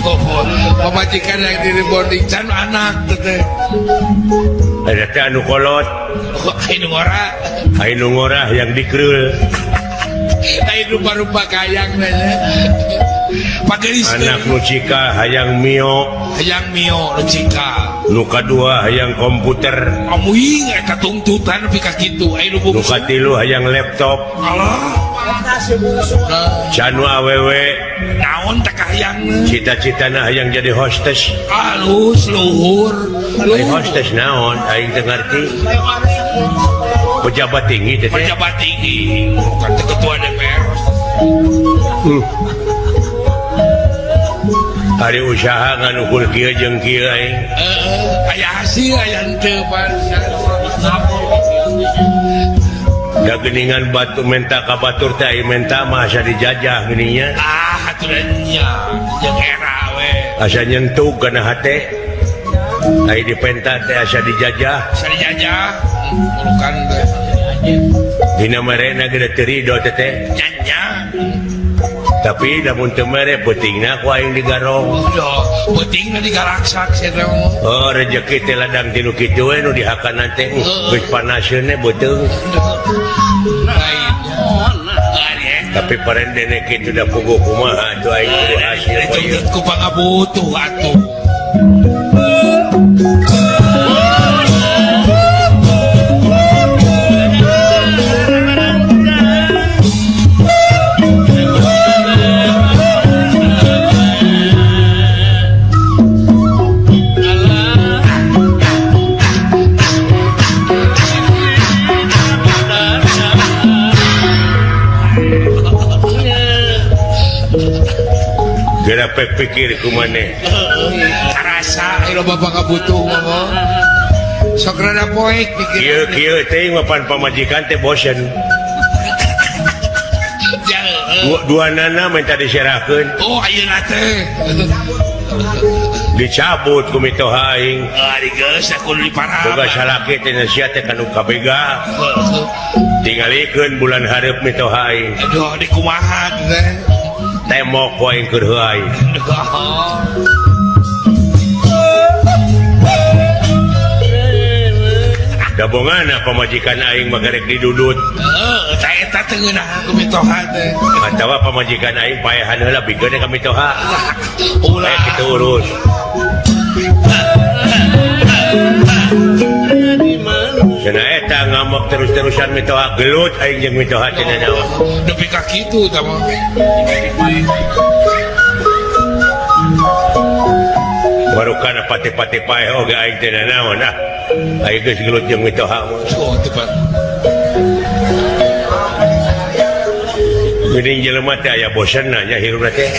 pemajikan yang diri bonding can anak teh ada teh anu kolot ini ora anu ngorah yang dikrul ini rupa-rupa kayang pagelis anak nu cika hayang mio hayang mio lucika nu kadua hayang komputer amuing eta tuntutan pika kitu aya nu nu katilu hayang laptop Allah canu awewe naon teh hayang cita-citana hayang jadi hostess halus luhur ai hostess naon aing teu ngarti pejabat tinggi teh pejabat tinggi bukan teh ketua DPR hari usaha nganukul kieu jeung kieu aing aya hasil aya henteu pan da geuningan batu menta ka batur teh ai menta mah asa dijajah geuninnya aturannya jeung era we asa nyentuh kana hate ai dipenta teh asa dijajah sari jajah bukan teh dina marena geus teu ridho teh nyanya tapi lamun teu mere peutingna ku aing digarong udah pentingna digalaksak saya oh rezeki teh ladang tinu kitu we nu dihakanan teh geus panaseun teh beuteung lain tapi parendene kitu da puguh kumaha atuh aing teu hasil itu poe ku pangabutuh atuh geura pikir ku maneh karasa ilo bapak kabutuh ngomong sok rada poek pikir kieu teh mapan pamajikan teh bosen dua nana minta diserahkeun oh ayeuna teh dicabut ku mitoha aing ari geus aku di boga parah salaki teh sia teh kanu kabega tingalikeun bulan hareup mitoha aing aduh di kumaha teh temok ku aing keur heuai dabongana pamajikan aing magarek didudut tah eta teh ngeunah aku mitoha teh atawa pamajikan aing paehan heula bikeun ka mitoha ulah kayak kitu urus cenah eta ngamak terus-terusan mitoha gelut aing jeung mitoha teh naon nepi ka kitu tah mah baru kana pati-pati paeh oge aing teh naon aing geus gelut jeung mitoha oh teh Pak geuning jelema teh aya bosenna nya hirupna teh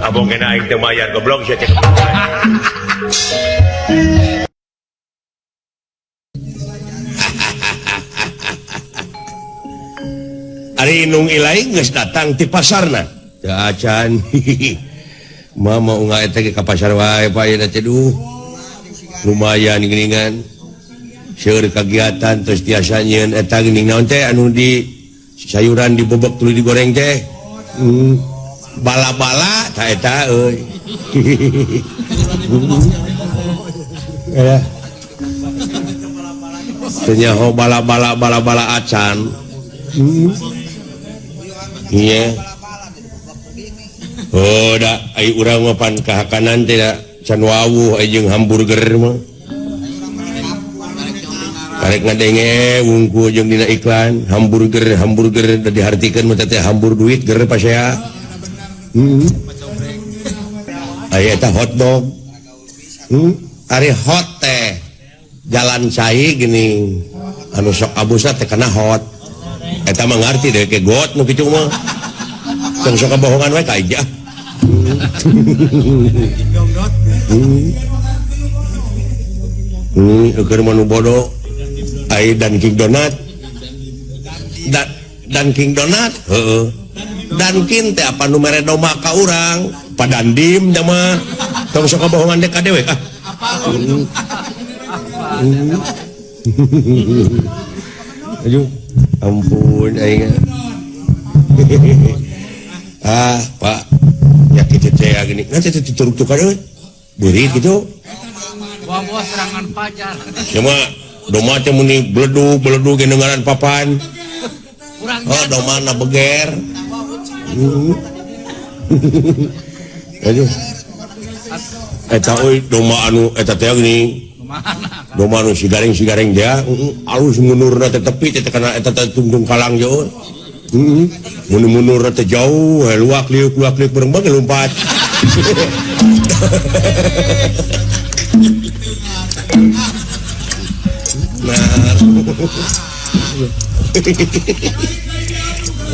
abong kena aing teh mayar goblok sia teh Ari Nung Ilaing geus datang ti pasarna. Teu acan. Mama unga eta ge ka pasar wae payeuna teh duh. Lumayan geuningan. Seueur kagiatan terus tiasa nyieun eta geuning naon teh anu di sayuran dibobok tuluy digoreng teh. Bala-bala ta eta euy. Ya. Teu nyaho bala-bala acan. Iya. Oh da ai urang mah pan kahakanan teh da can wawuh ai jeung hamburger mah. Karek ngadenge wungku jeung dina iklan hamburger da dihartikeun mah teh hambur duit ger pasea. Aya eta hotdog. Ari hot teh jalan cai gini anu sok abusna teh kana hot. Eta mah ngarti deh ke got nu kitu mah. Tong sok kabohongan wae ka aja. Keur manu bodoh ai dan King Donat dan King Donat Dankin teh apa numere doma ka urang padandim jama tong sok bohongan dek ka dewe aduh ampun aing Pak nyakit teh gini nanti tuturuk tukar beri gitu bawa serangan pajar cuma doma teh muni beledu gendengaran papan doma na beger aduh eta euy doma anu eta teh gini doma anu sigareng dia alus munurna teh tepi teh kana eta teh tungtung kalang jauh munur teh jauh luak liuk bareng bae lompat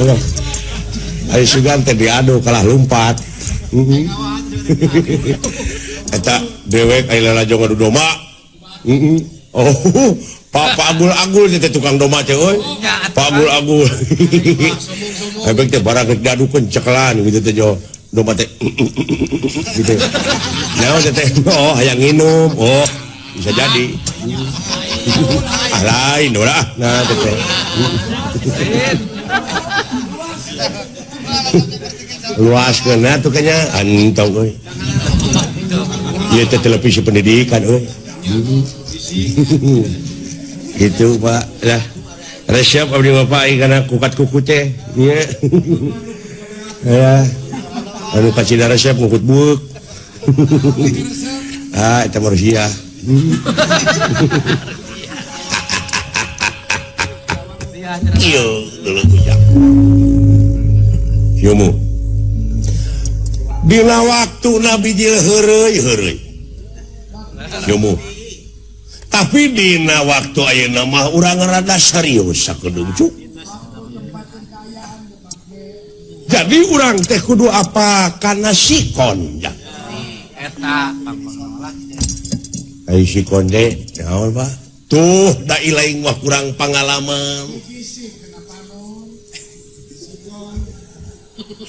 nah ayo sugan teh diadu kalah lompat eta dewek aya lalajo ngadu doma oh Pak Agul teh tukang doma teh euy Pak Agul efek teh barang diadu kenceklan gitu teh jo doma teh gitu naon teh oh hayang nginum oh bisa jadi lain ulah nah teh luas kena tuh kayaknya antong euy ieu teh televisi pendidikan euy gitu Pak lah resep abdi bapak karena kukat kuku teh nya ya anu kacina resep ngukut buuk eta manusia iyo dulu kujak yomu dina waktu Nabi jil heureuy yomu tapi dina waktu ayeuna mah urang rada serius sakedeung cuk jadi urang teh kudu apa kana sikon ya eta ai sikon teh naon Pak tuh da ilaing wah kurang pengalaman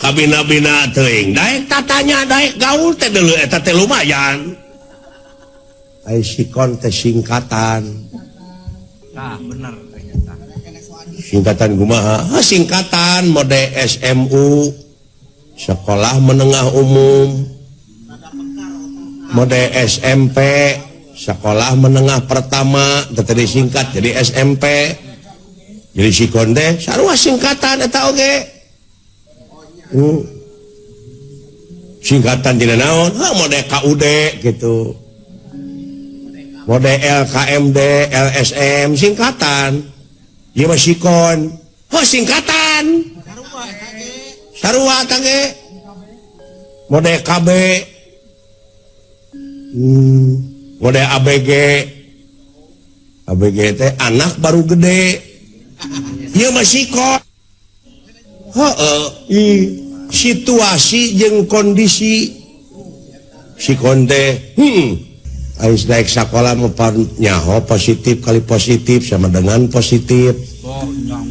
kabina-bina teuing daek tatanya daek gaul teh deuleu eta teh lumayan ai sikon teh singkatan nah bener ternyata singkatan kumaha singkatan mode SMU sekolah menengah umum mode SMP sekolah menengah pertama teh disingkat jadi SMP jadi sikon teh sarua singkatan eta oge singkatan dina naon mode KUD gitu mode LKMD, LSM, singkatan. Ieu mah sikon. Oh, singkatan. Sarua tage. Mode KB. Mode ABG. ABG teh anak baru gede. Ieu mah sikon. Heeh, situasi jeung kondisi sikon teh. Ais naik sekolah nyaho positif kali positif sama dengan positif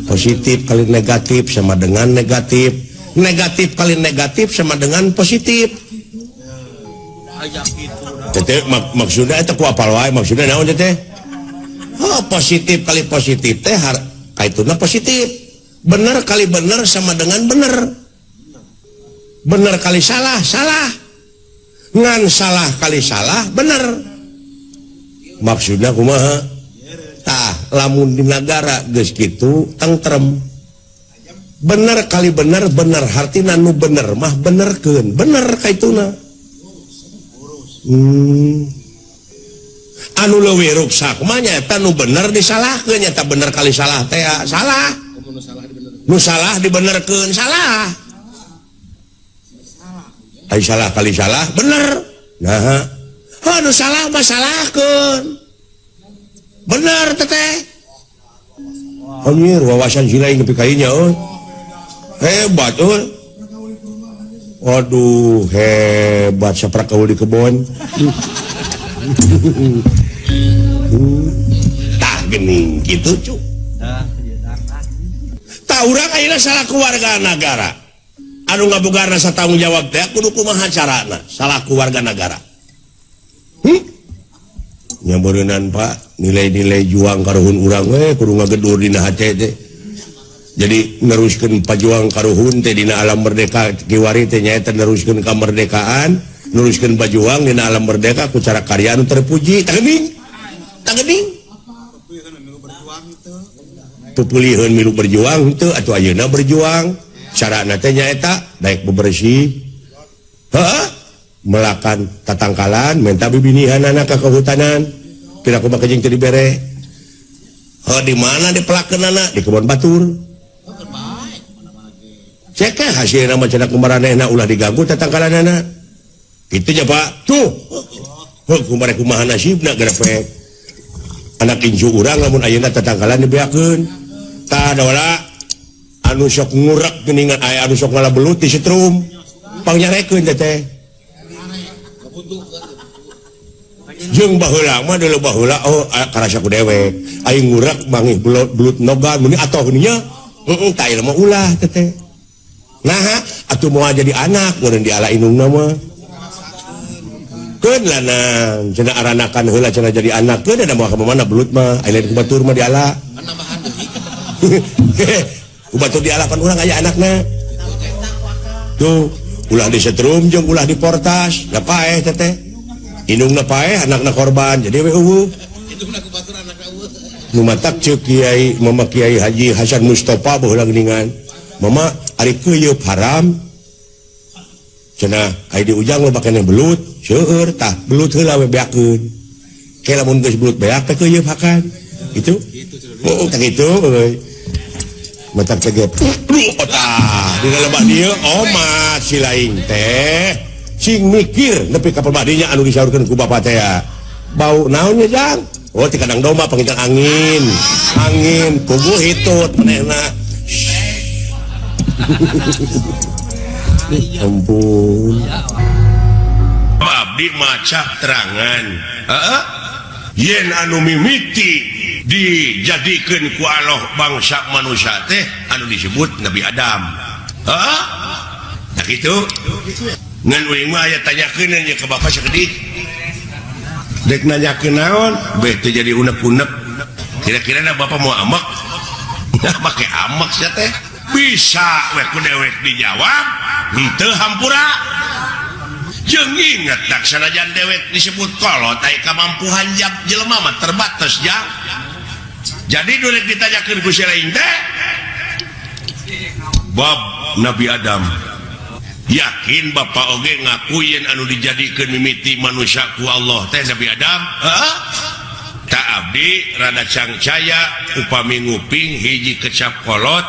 positif kali negatif sama dengan negatif negatif kali negatif sama dengan positif teh maksudnya itu ku apal wae maksudnya naon teh positif kali positif teh kaituna positif bener kali bener sama dengan bener bener kali salah ngan salah kali salah bener maksudnya kumaha tah lamun di negara geus kitu tentrem bener kali bener hartina nu bener mah benerkeun bener kaituna anu leuwih ruksak mah nyaeta nu bener disalahkeun nyaeta bener kali salah teh salah nu salah dibenerkeun salah ai salah kali salah bener nah nu salah mah salahkeun bener teteh anjir wawasan silaing nepi ka inya hebat waduh hebat saprak kaul di kebon tah geuning kitu cuk urang ayeuna salaku warga negara anu ngabogarna satanggung jawab teh kudu kumaha carana salaku warga negara nyameureunnan Pak nilai-nilai juang karuhun urang we kudu ngagedur dina hate teh jadi neruskeun pajuang karuhun teh dina alam merdeka kiwari teh nyaeta neruskeun kamerdekaan neruskeun pajuang dina alam merdeka ku cara karya anu terpuji tageuning pupulieun milu berjuang teu atuh ayeuna berjuang carana teh nyaeta daek bebersih melakan tatangkalan menta bibinihanana ka kehutanan pira kumaha jeung teu dibere di mana dipelakeunana di kebon batur cek hasilna mah cenah kumaranehna ulah diganggu tatangkalanana kitu nya Pak tuh kumaha nasibna grepek anak inju urang lamun ayeuna tatangkalan dibeakeun tah daola anu sok ngurak geuningan aya anu sok ngalabelut di setrum pangyarekeun teh jeung baheula mah deuleu baheula karasa ku dewek aing ngurak mangih belut nogan muni atoh nya tah ieu mah ulah teh nah atuh moal jadi anak mun diala indungna mah keun lanang cenah aranakan heula cenah jadi anak keun ada moal ka mana belut mah aya lain ku batur mah diala ku batur dialakan urang aya anakna tuh ulah di setrum jeung ulah di portas da paeh teh indungna paeh anakna korban jadi we eueuh indungna ku batur anakna eueuh nu matak ceuk Kiai Mama Kiai Haji Hasan Mustofa baheula geuningan mama ari keuyeub haram cenah aya di ujang loba keneh belut seueur tah belut heula we beakeun ke lamun geus belut beak teh keuyeub hakan gitu tah kitu euy matak tegep tah dina lebah dieu omat si laing teh cing mikir nepi ka pabadinya anu disaurkeun ku bapa teh bau naon nya jang oh ti kandang domba panginten angin puguh hitut manehna ampun abdi maca terangan yen anu mimiti dijadikeun ku Allah bangsa manusia teh anu disebut Nabi Adam tak itu ngan uing mah aya tanyakeun nya ka bapa sakedik dek nanyakeun naon beh teu jadi unek-unek kira-kira bapak mau amak make amak sia teh bisa we ku dewek dijawab henteu hampura jeung inget dak sanajan dewek disebut kolot aya kamampuhan jelema mah terbatas jang jadi dulek ditanyakeun ku si lain teh bab Nabi Adam yakin bapak oge ngaku yen anu dijadikeun mimiti manusia ku Allah teh Nabi Adam tak abdi rada cangcaya upami nguping hiji kecap kolot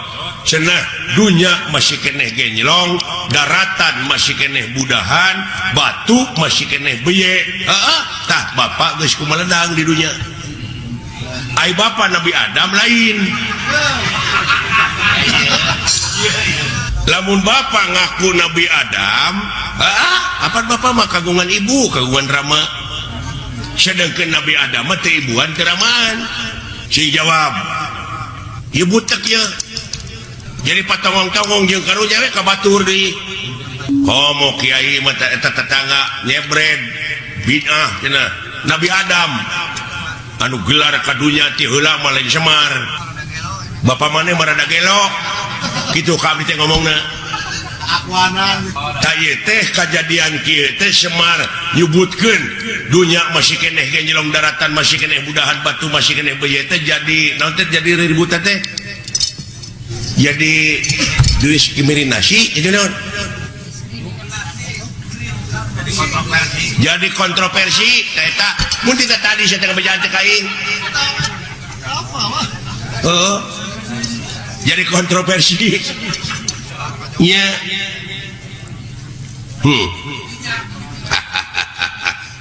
cenah dunya masih keneh genjlong daratan masih keneh budahan batu masih keneh beye tah bapak geus kumaledang di dunya ai bapak Nabi Adam lain lamun bapak ngaku Nabi Adam apa bapak mah kagungan ibu kagungan rama sedangkan Nabi Adam mah teu ibuan teu ramaan si jawab ibu tek ya jadi patongong-tongong jeung karunya we ka batur deui komo kiai mah eta tetangga nyebred bid'ah cenah Nabi Adam anu gelar ka dunya ti heula mah lain Semar bapak maneh marada gelok kitu ka abdi teh ngomongna akuanan ta ieu teh kajadian kieu teh Semar nyebutkeun dunya masih keneh genjlong daratan masih keneh budahan batu masih keneh beye teh jadi naon teh jadi ributan teh jadi diskriminasi itu naon jadi kontroversi eta mun tidak tadi saya tengah berjalan teh kaing jadi kontroversi nya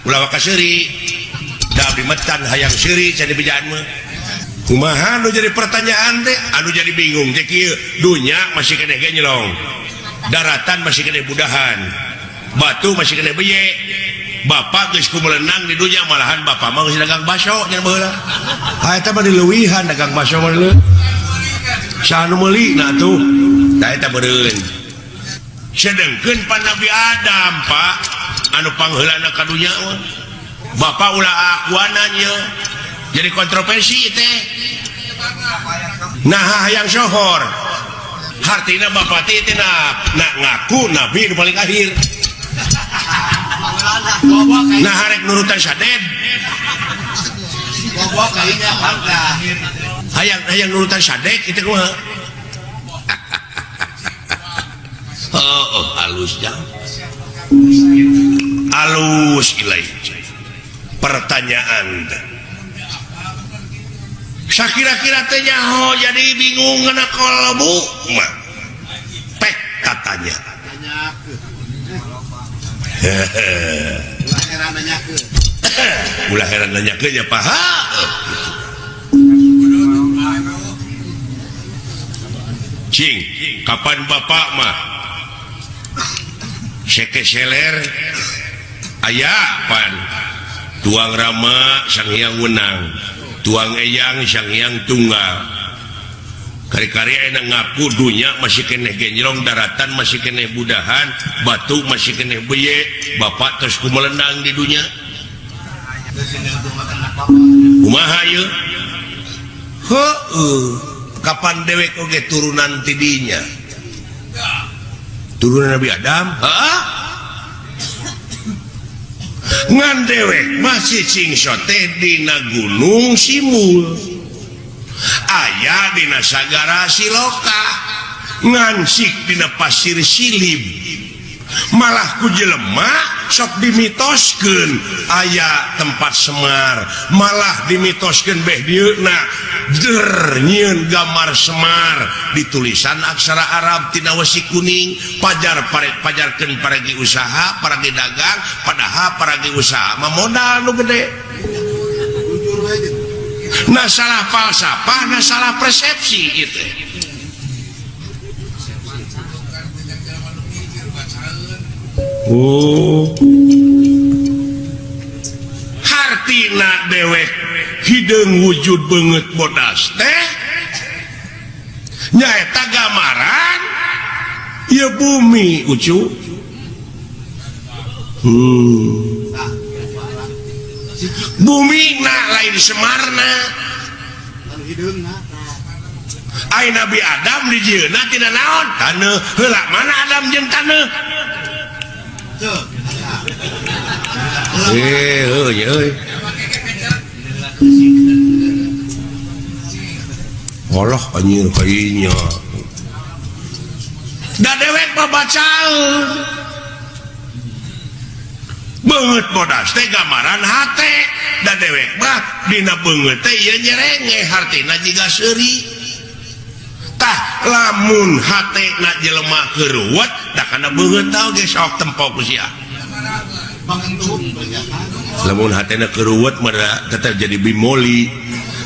ulah waka seuri da abdi metan hayang seuri jadi bejaan mah kumaha anu jadi pertanyaan teh anu jadi bingung teh kieu dunya masih keneh genjlong daratan masih keneh budahan batu masih keneh beye bapak geus kumelenang di dunya malahan bapak mah geus dagang baso nya baheula ha eta mah dileuwihan dagang baso mah sanu meuli na tuh da eta beureun sedengkeun pan Nabi Adam Pak anu pangheulana ka dunya bapak ulah akuananya jadi kontroversi teh nah hayang sohor hartina bapak teh nak ngaku nabi nu paling akhir nah harek nurutan saded hayang nurutan sadek itu kumaha halus jang halus ilai pertanyaan sakira-kira teh nyaho jadi bingung ngana kalbu mah pek katanya ulah heran nanyakeun nya paha cing kapan bapak mah seke seler aya pan tuang rama sang hyang wenang tuang eyang sang hyang tunggal kari-kari enak ngaku dunya masih keneh genjrong daratan masih keneh budahan batu masih keneh beye bapak terus kumelendang di dunya kumaha ieu kapan dewek oge turunan tidinya turunan Nabi Adam ngan dewek masih cingso teh dina gunung Simul aya dina sagara Siloka ngansik dina pasir Silib malah ku jelema sok dimitoskeun aya tempat Semar malah dimitoskeun beh dieuna nyieun gambar Semar ditulisan aksara Arab tina wesi kuning pajar pajarkeun paragi usaha paragi dagang padahal paragi usaha mah modal nu gede nah salah falsafah nah salah persepsi itu hartina dewek hideung wujud banget bodas teh nyaeta gamaran ya bumi ucu bumi na lain Semarna ai Nabi Adam di jieuna tina naon taneuh heula mana Adam jeung taneuh Allah anjir kayaknya da dewek babacaeun beungeut bodas teh gambaran hate da dewek mah dina beungeut teh ieu nyerenge hartina jiga seuri tah lamun hatena jelema keuruwet da kana beungeut tah ge sok tempo ku sia lamun hatena keuruwet mah tetep jadi bimoli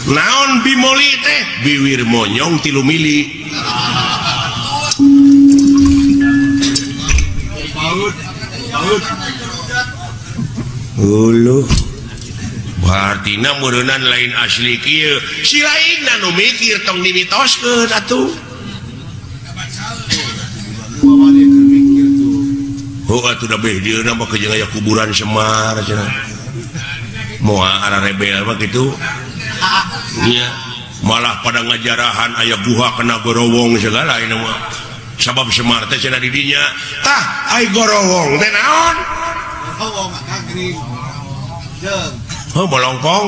naon bimoli teh biwir monyong 3 mili uluh berartina meureunnan lain asli kieu si lainna nu mikir tong dimitoskeun atuh atuh da beh dieuna mah kejeung aya kuburan Semar cenah moal ara rebel mah kitu nya malah pada ngajarahan aya guha kena gorowong segala ini mah sabab Semar teh cenah di dinya tah ai gorowong teh naon molongpong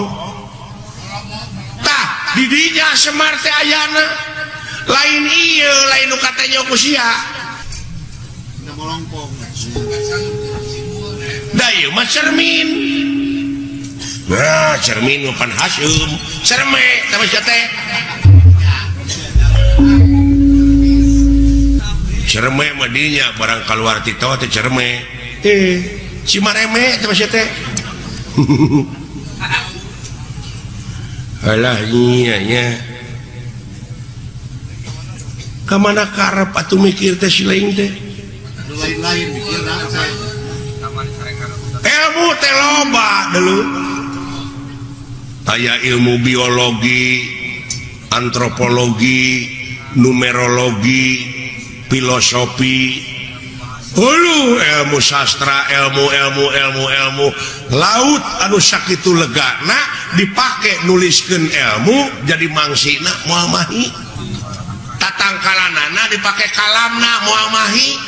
tah di dinya Semar teh ayana lain ieu lain nu katanya ku sia da ieu mah cermin nah cermin pan Hasyim cerme sama sia teh cerme mah dinya barang kaluar ti teh cerme Cimareme sama sia teh alah iya nya kamana karep atuh mikir teh si lain teh lain-lain mikir ilmu teh loba dulu aya ilmu biologi antropologi numerologi filosofi ilmu sastra ilmu laut anu sakitu legana dipakai nuliskeun ilmu jadi mangsina moal mahi tatangkalanana dipakai kalamna moal mahi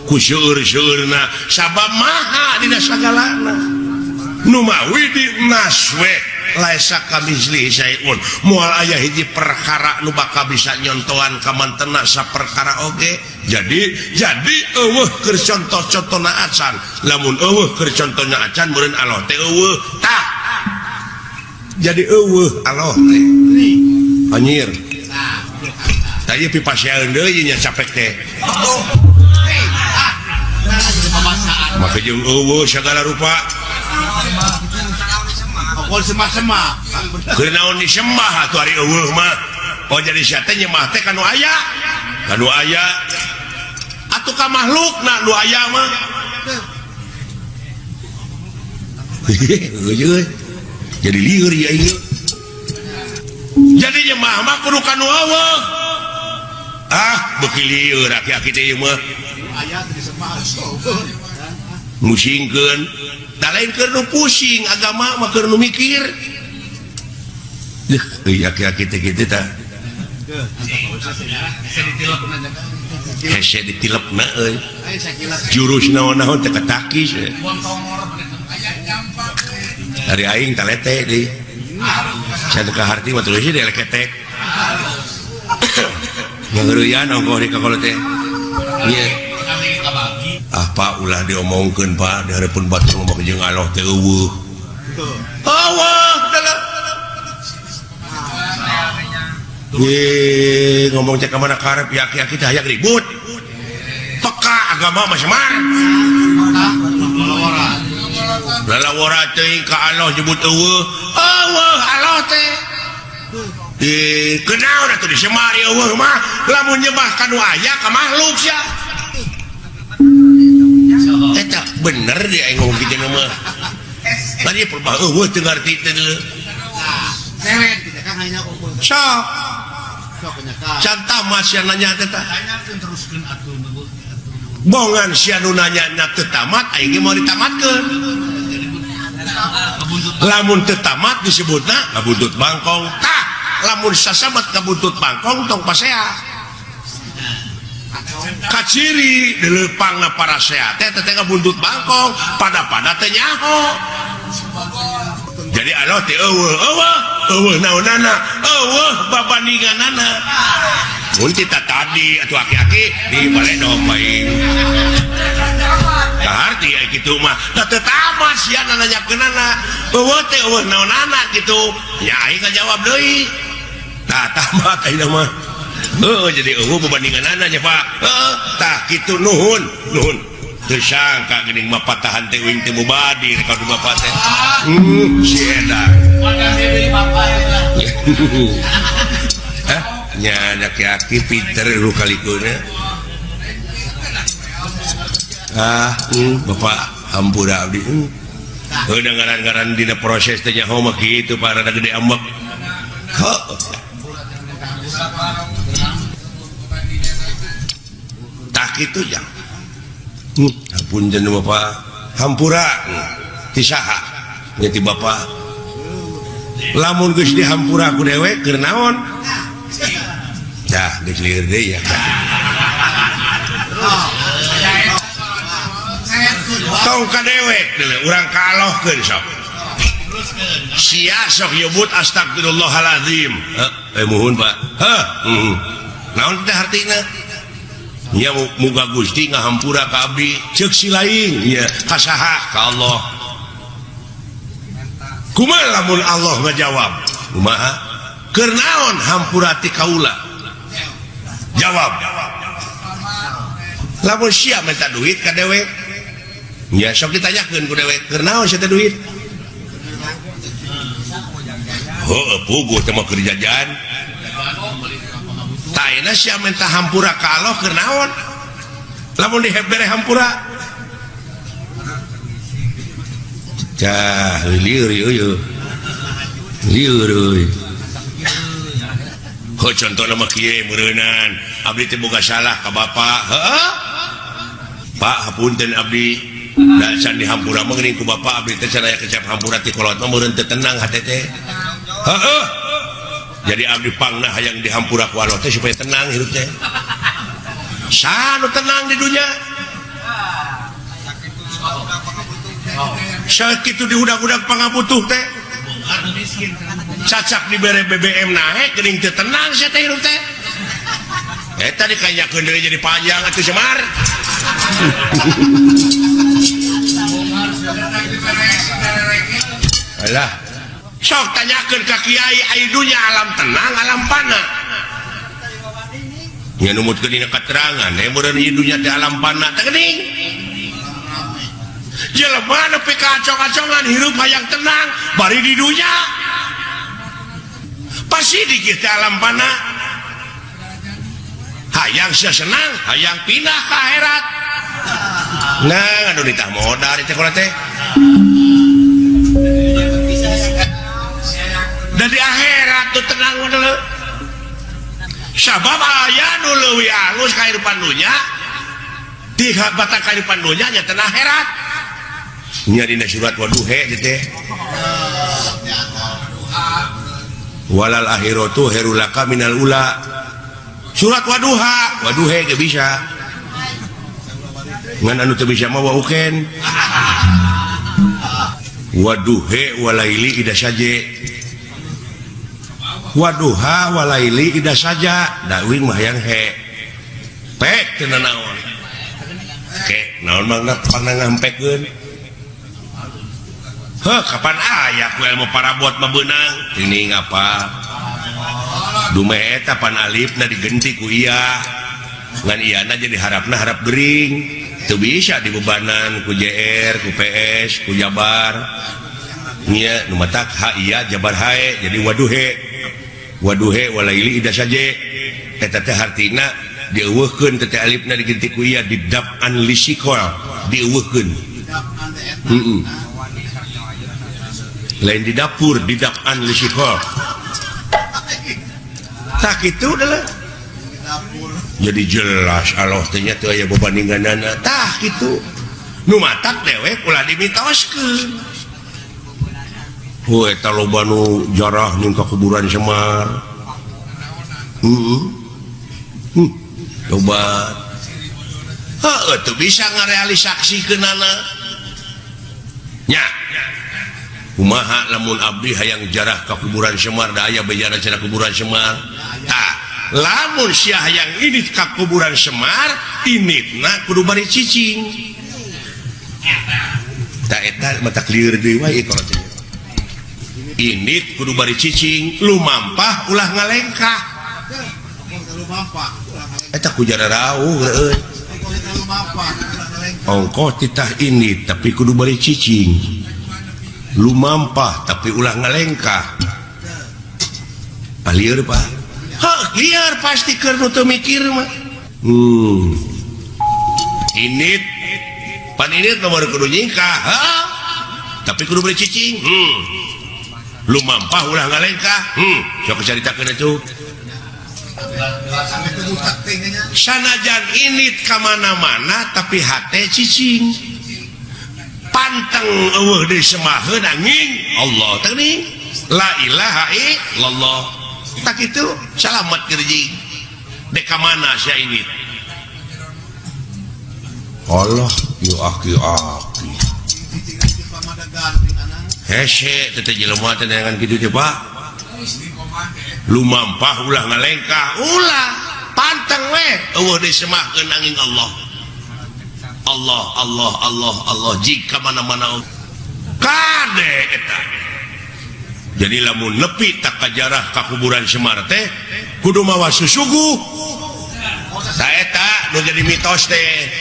ku seueur-seueurna sabab maha dina sagalana nu mawi di naswe laisa kamizli sayun moal aya hiji perkara nu bakal bisa nyontohan ka mantena saperkara oge jadi eueuh keur contoh-contohna acan lamun eueuh keur contohna acan meureun Allah teh eueuh tah jadi eueuh Allah teh anyir tadi pipasieun deui nya capek teh maka jeung eueuh sagala rupa Pokoknya sembah-sembah. Kenaon disembah atuh ari eueuh mah. Oh jadi sia teh nyembah teh kanu aya. Kanu aya. Atuh ka makhlukna nu aya mah. Jadi lieur ya ieu. Jadi nyembah mah kudu kanu eueuh. Beuki lieur aki-aki teh ieu mah. Aya disembah. Musingkeun da lain keur nu pusing agama mah keur nu mikir aki-aki teh kitu tah hese ditilepna euy jurus naon-naon teh katakis dari aing talete deui saya teh kaharti mah terus deui leketek ngeureuyaan ongkoh di kakolo teh ieu Pak ulah diomongkeun Pak di hareupeun batur ngomong jeung Allah teh eueuh. Allah dalam. Ngomong cek ka mana karep yaki-yaki teh hayang ribut. Peka agama mah semar. Lalawara teh ka Allah nyebut eueuh. Allah teh. Kenaon atuh disemar eueuh mah lamun nyembah kanu aya ka makhluk sia. Eta bener dia yang ngomong gitu nama tadi perbah eueuh teu ngarti teh deu Sewek tidak kan hanya ukur. sok cantah mah sia nanya teh tah Teruskeun atuh bongan sia nu nanya na teu tamat aing mau ditamatkeun lamun teu tamat disebutna ngabuntut bangkong tah lamun sasabat ngabuntut bangkong tong pasea kaciri dilepangna para sehat teh ngabuntut bangkong pada teh nyaho jadi Allah teh eueuh naonana eueuh babandinganana mun kita tadi atuh aki-aki di bale domain kaharti aya kitu mah da teu tamat sia nanyakeunana eueuh teh eueuh naonana kitu nya aing ngajawab deui tah tamat ayeuna mah jadi berbandingan aja Pak tah gitu nuhun teu sangka geuning mah patahan teh wing teh mubadir ka bapak teh si eta nya aki-aki pinter lu kalikuna bapak hampura abdi heuh ngaran-ngaran dina proses teh nyaho mah kitu Pak rada gede ambek tak itu ya punten bapak hampura ti saha nya ti bapak lamun geus dihampura ku dewek keur naon dah geus lieur deui ya tong ka dewek urang kalohkeun sok sia sok nyebut astagfirullahalazim muhun Pak naon teh artina nya muga Gusti ngahampura ka abdi ceuk si lain nya ka saha ka Allah kumaha lamun Allah ngajawab kumaha keur naon hampura ti kaula jawab lamun sia minta duit ka dewek nya sok ditanyakeun ku dewek keur naon sia teh duit puguh teh mah keur jajan taina sia minta hampura ka Allah keur naon lamun dihebere hampura cah lieur euy contoh nama kieu meureunnan abdi teh boga salah ka bapak heeh Pak hapunten abdi da can dihampura mah geuning ku bapak abdi teh can aya kecap hampura ti kolot mah meureun teu tenang hate teh heeh jadi abdi pangna hayang dihampura ku Allah teh supaya tenang hirup teh sanu tenang di dunya sakitu di udag-udag pangabutuh teh cacak dibere BBM naik geuning teu tenang sia teh hirup teh eta dikanyakeun deui jadi panjang atuh Semar alah sok tanyakeun ka kiai aya dunya alam tenang alam pana nya numutkeun dina katerangan meureun ieu dunya teh alam pana teh geuning jelema nepi ka acong-acongan hirup hayang tenang bari di dunya pasti di kita alam pana hayang sia senang hayang pindah ke akhirat nah anu ditah modal teh kola teh dan di akhirat tuh tenang dulu sabab aya nu leuwih alus kahirupan dunya di batang kahirupan dunya nya teh akhirat nya dina surat Waduhe teh walal akhiratu herulaka minal ula surat Waduhe ge bisa ngan anu teu bisa mah wauken Waduhe walaili ida saja Waduha walaili ida saja dawing mah yang he pek teu naon oke naon mangga pangna ngampekkeun heuh kapan aya ku ilmu parabot mah beunang ini ngapa dume eta pan alifna digenti ku iya ngan iyana jadi harapna harap gering teu bisa dibebanan ku JR ku PS ku Jabar nya nu matak ha iya Jabar hae jadi Waduhe walaili ida saje eta teh hartina dieuweuhkeun teh alifna digenti ku iya didap'an lisikol dieuweuhkeun lain di dapur didap'an lisikol tak itu adalah jadi jelas Allah tanya tuh aya babandinganana tah gitu nu matak dewe ulah dimitoskeun eta loba nu jarah ning ka kuburan Semar coba tuh bisa ngarealisasikeunana nya kumaha lamun abdi hayang jarah ka kuburan Semar da aya bejana cenah kuburan Semar tah lamun sia hayang init ka kuburan Semar initna kudu bari cicing tah eta mata clear deui wae kalau teh init kudu bari cicing lumampah ulah ngalengkah eta ku jara rawuh euy ongkoh titah init tapi kudu bari cicing lumampah tapi ulah ngalengkah liar pak liar pasti keur nu teu mikir mah init pan init nomor kudu nyingkah tapi kudu beri cicing lumampah ulah ngalengkah sok caritakeun atuh sanajan init ka mana-mana tapi hate cicing panteng eueuh deui semaheun angin Allah teuing la ilaha illallah tak itu salamat kerjing dek ka mana sia ini Allah yu aki-aki hese teh jelema teh dengan kitu teh Pak lumampah ulah ngalengkah ulah panteng we eueuh deui semaheun angin Allah Allah jika mana-mana kade eta jadi lamun nepi tak kajarah ka kuburan Semar teh kudu mawa susuguh ta eta nu jadi mitos teh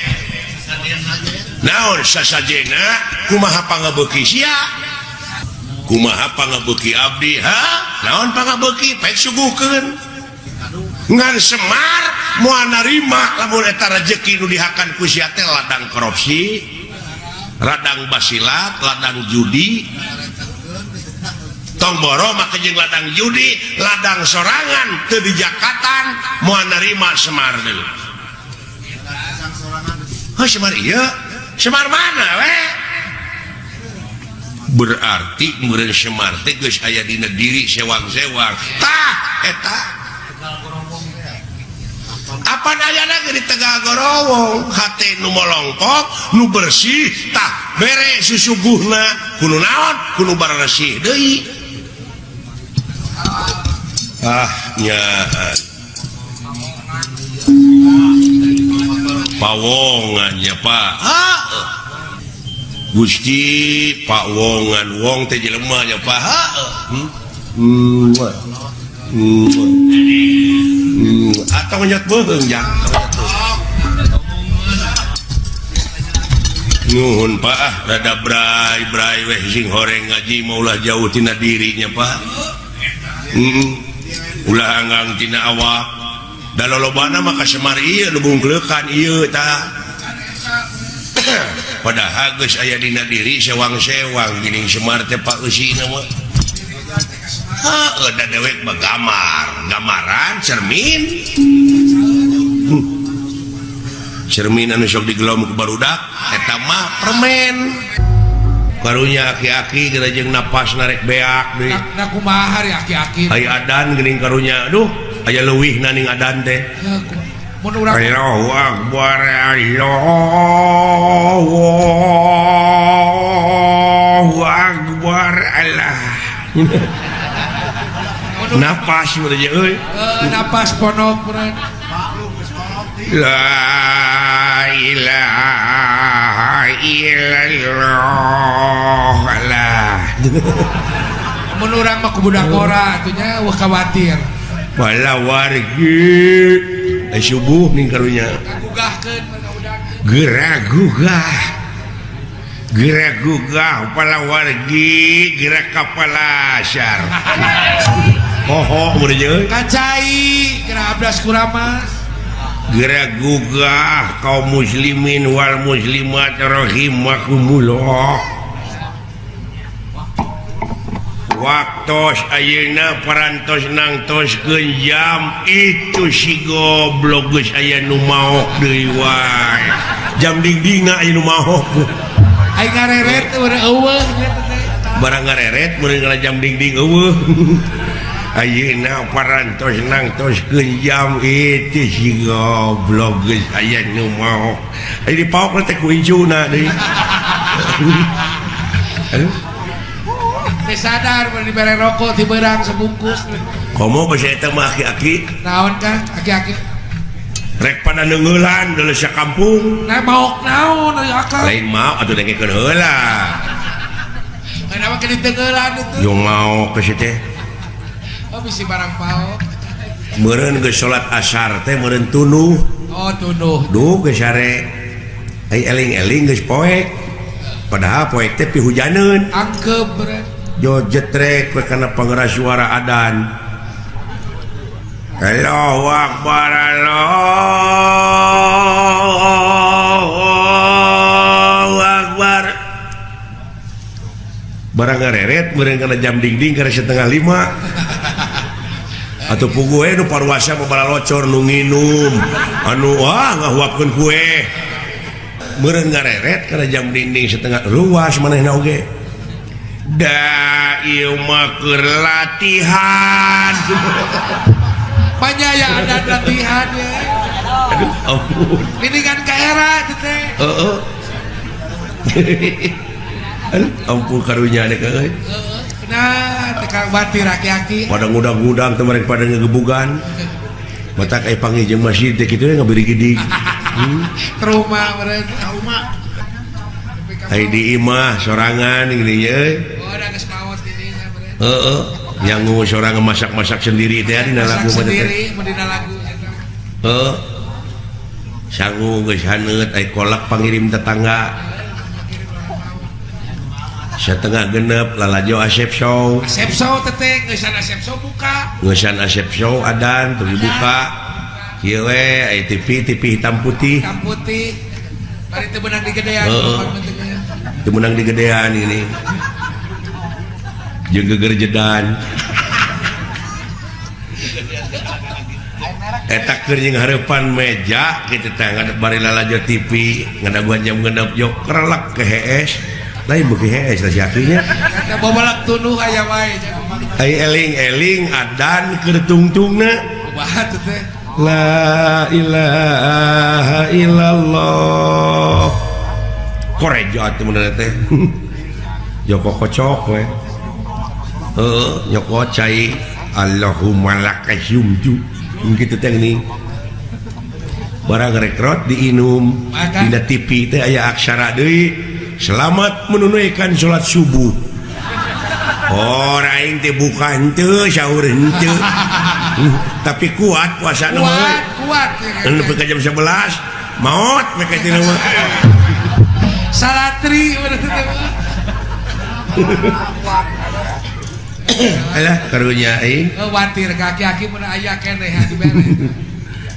naon sasajena kumaha pangabeuki sia kumaha pangabeuki abdi naon pangabeuki pek suguhkeun ngan Semar moal narima lamun eta rezeki nu dihakan ku sia teh ladang korupsi, ladang basilat, ladang judi. Tongboro maka jeung ladang judi ladang sorangan teu dijakatan moal narima Semar deui. Oh Semar iya Semar mana we? Berarti meureun Semar teh geus aya dina diri sewang-sewang tah eta apa ayana di Tegal Gorowong hate nu molongkok nu bersih tah bere susuguhna kudu naon kudu bararesih deui nya pawongannya Pak Gusti pawongan wong teh jelema nya Pak atau nyat beung jang nuhun Pak rada brai weh sing horeng ngaji maulah jauh tina dirinya Pak ulah anggang tina awak da lolobana maka Semar ieu nu bungkleukan ieu tah padahal geus aya dina diri sewang-sewang geuning Semar teh Pak eusina mah da dewek gamaran cermin cermin anu sok digelom ku barudak eta mah permen karunya aki-aki geura jeung napas narek beak deui na kumaha ari aki-aki aya adan geuning karunya aduh aya leuwihna ning adan teh mun urang Allahu akbar Allahu akbar Allah napas meureun euy napas ponok meureun la ilaha illallah Allah mun urang mah ku budak ora atunya wah khawatir wala wargi subuh ning karunya gugahkeun budak gerah-gugah pala wargi gerak kapala asyar meureun euy kacai kira abdas kurama gerah-gugah kaum muslimin wal muslimat rahimakumullah waktos ayeuna parantos nangtoskeun jam itu si goblok geus aya nu maok deui wae jam dingdingna aya nu maok aing ngareret urang eueuh barang ngareret meureun kana jam dingding eueuh ayeuna parantos nangtoskeun jam itu si goblok geus aya nu maok aya dipaok teh ku ijuna deui sadar mau dibere rokok di berang sebungkus komo basa eta mah aki-aki naon kan aki-aki rek pada neungeulan deuleu sakampung nah maok naon ari akal lain mau atuh dengekeun heula kenapa ke ditengeulan itu yung mau ke situ oh bisi barang paok meureun geus salat asar teh meureun tunuh oh tunuh duh geus sare ai eling-eling geus poek padahal poek teh pihujaneun angkep beureun jo jetrek karena pengeras suara adan Allahu akbar Allahu akbar barang ngareret meureun kana jam dingding kana 4:30 atau pugu nu parwasa babala locor nu nginum anu ngahuapkeun kue meureun ngareret kana jam dingding 1:30 luas manehna oge da ieu mah keur latihan banyak ya ada latihan ya aduh ampun ini kan kaera teh heeh aduh ampun karunya dek euy nah tekang batir aki-aki pada ngudang-ngudang teh mereka pada ngegebugan matak aya pangijeng masjid teh kitu ngabiri gidig trauma meureun trauma ai di imah sorangan gini euy oh ada geus maot ini meureun heeh nyangu sorangan masak-masak sendiri teh dina lagu mah teh sendiri mun dina lagu heeh sangu geus haneut ai kolak pangirim tetangga setengah genep lalajo asep show teteh ngeusan asep show buka ngeusan asep show adan teu dibuka kieu we ai TV hitam putih bari teu beunang di gedean teu menang di gedean ini jeung geger jedan eta keur jeung hareupan meja kitu teh ngadep bari lalajo TV ngadaguan jam genep jok kerelek ke hees lain beuki hees lah siatunya Eta bobolak tunuh aya wae ai eling-eling adan keur tungtungna kumaha tuh teh la ilaha illallah koreja teh bener teh Joko kocok we nyoko cai Allahumma lakasyumju gitu teh nih barang rekrut diinum dina TV teh aya aksara deui selamat menunaikan sholat subuh orang teh buka henteu sahur henteu tapi kuat puasana mah kuat nepi ka jam 11 maot mereka tina mah salatri alah karunya aing watir kaki-kaki mun aya keneh hadi bere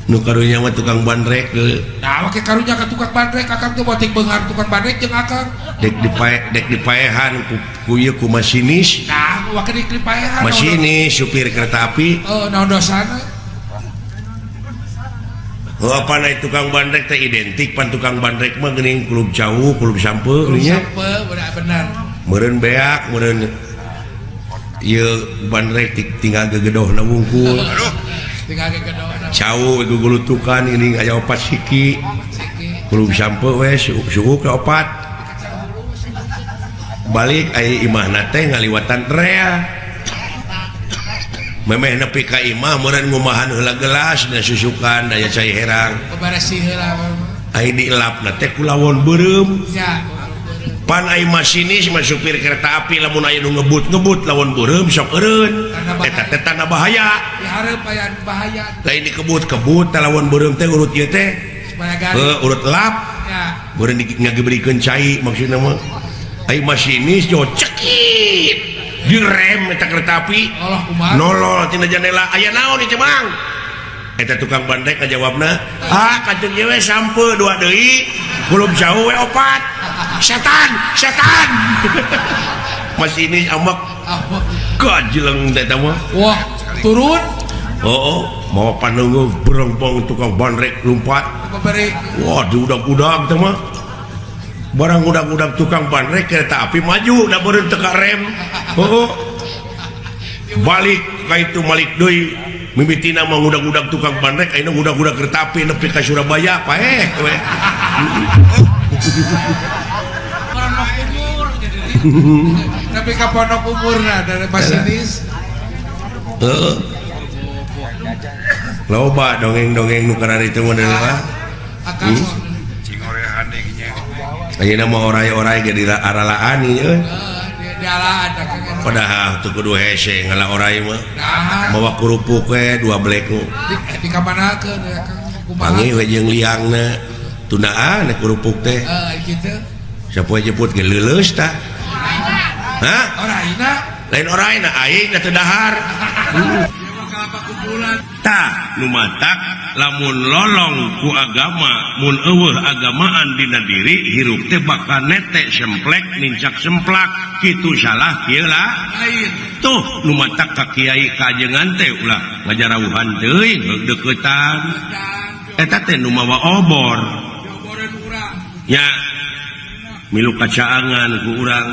nu karunya mah tukang bandrek nah make karunya ka tukang bandrek akang teh boting beunghar tukang bandrek jeung akang dek dipaehan ku ieu ku masinis nah wake dipaehan masinis supir kereta api naon dosana apa naik tukang bandrek teh identik pan tukang bandrek mah geuning kulub jauh kulub sampe nya benar meureun beak meureun ieu bandrek tinggal gegedohna wungkul tinggal gegedohna jauh gugulutukan ini aya opat siki kulub sampe we suuk ka opat balik aya imahna teh ngaliwatan rea memeh nepi ka imah meureun ngumahan heula gelas dan susukan daya cai herang bebaresi heula ai dielapna teh ku lawon beureum ya pan ai masinis mah supir kereta api lamun aya nu ngebut lawon beureum sok eureun eta teh tanda bahaya dihareup aya bahaya lain dikebut teh lawon beureum teh urut ieu teh supaya garing urut lap ya beureun ngagebrikeun cai maksudna mah ai masinis jo cekit direm eta kereta api Allah kumaha nolol tina jendela aya naon ieu Mang eta tukang bandrek ngajawabna kanceung ieu we sampe dua deui kulub jauh we opat setan masinis ambek gajleng eta mah wah turun mau panunggu berengbong tukang bandrek lompat memberi wah diudag-udag teh mah barang udag-udag tukang bandrek kereta api maju da beureun teu ka rem balik ka itu malik deui mimitina mah udag-udag tukang bandrek ayeuna udag-udag kereta api nepi ka Surabaya paeh we tapi ka pondok umurna dari masinis loba dongeng-dongeng nu kana ditu mah deuleuh akan ayeuna mah orai-orai ge di aralaan ieu dialaan padahal teu kudu hese ngala orai mah nah bawa kerupuk we dua blek nu di kamanakeun ya Kang kumaha pangi we jeung liangna tunaan kerupuk teh kitu sapoe jeput ge leuleus tah hah oraina lain oraina aing da teu dahar tah nu matak lamun lolong ku agama mun eueuh agamaan dina diri hirup teh bakal nete semplek nincak semplak kitu salah kieu lah lain tuh nu matak ka kiai kajengan teh ulah ngajarawuhan teuing deukeutan eta teh nu mawa obor oboran urang nya milu kacaangan ku urang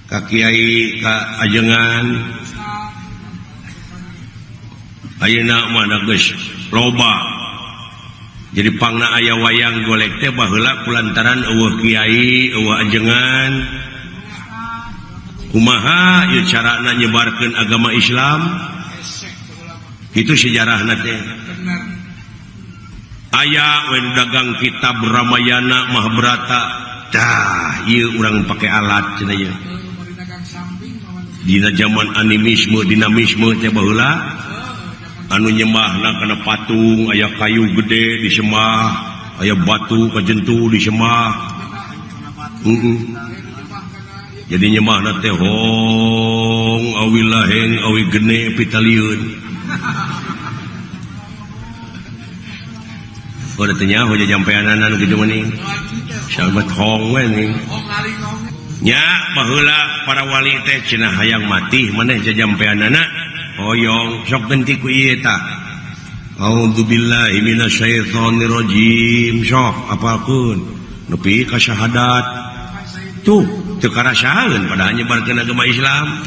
ka kiai ka ajengan ayeuna mah da geus loba jadi pangna aya wayang golek teh baheula kulantaran eueuh kiai eueuh ajengan kumaha ieu carana nyebarkeun agama Islam itu sejarahna teh aya we dagang kitab Ramayana Mahabharata tah ieu urang pake alat cenah ieu dina zaman animisme dinamisme teh baheula anu nyembahna kana patung aya kayu gede disembah aya batu kajentu disembah jadi nyembahna teh hong awi laheng awi gene pitalieun udah tanya hoja jampeanan anu kitu meuning sahabat hong we ning nya baheula para wali teh cenah hayang mati maneh jajampeanana hoyong sok genti ku ieu tah a'udzubillahi minasyaitonirrajim sok apalkeun nepi ka syahadat tuh teu karasaeun padahal nyebarkeun agama Islam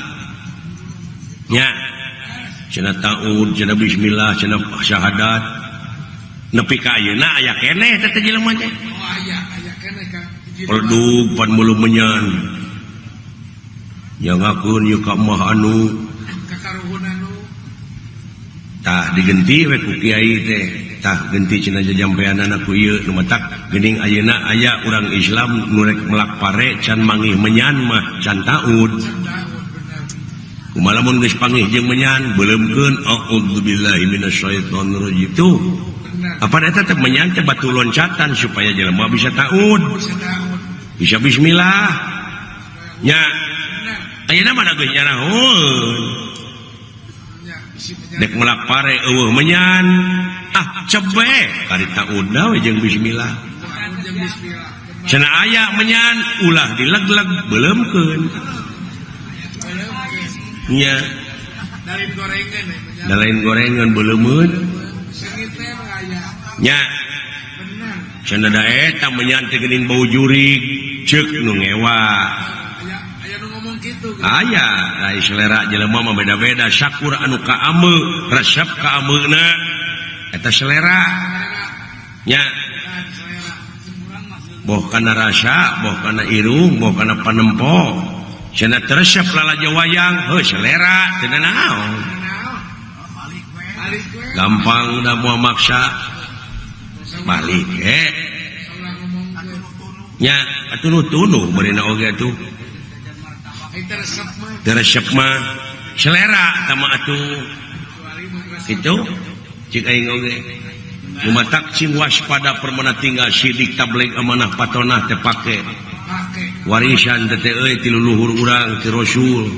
nya cenah taud cenah bismillah cenah syahadat nepi ka ayeuna aya keneh teh jelema teh aya keneh Kang peledug pan mulu menyan nyangakeun ieu ka mah anu kakaruhun anu tah digenti we ku kiai teh tah genti cenah jajampeanana ku ieu nu matak geuning ayeuna aya urang Islam nu rek melak pare can mangih menyan mah can taud kumaha lamun geus pangih jeung menyan beuleumkeun a'udzubillahi minasyaitonirrajim tuh apa eta teh menyan teh batu loncatan supaya jelema bisa taud bisa bismillah nya ayeuna mah geus nyarahun dek melak pare eueuh menyan cebe kari taudna we jeung bismillah cenah aya menyan ulah dilegleg beuleumkeun nya dalain gorengan beuleumeun nya cenah da eta menyan teh geuning bau jurig ceuk nu ngewa aya nu ngomong kitu aya ai selera jelema mah beda-beda syakur anu ka ameu resep ka ameuna eta selera nya boh kana rasa boh kana irung boh kana panempo cenah resep lalajo wayang heuh selera teu naon gampang da moal maksa balik nya atunuh-tunuh beurina oge atuh resep mah selera tama atuh kitu cik aing oge lumatak cing waspada permana tinggal sidik tabligh amanah patonah teu pake warisan teh euy ti luluhur urang ti Rasul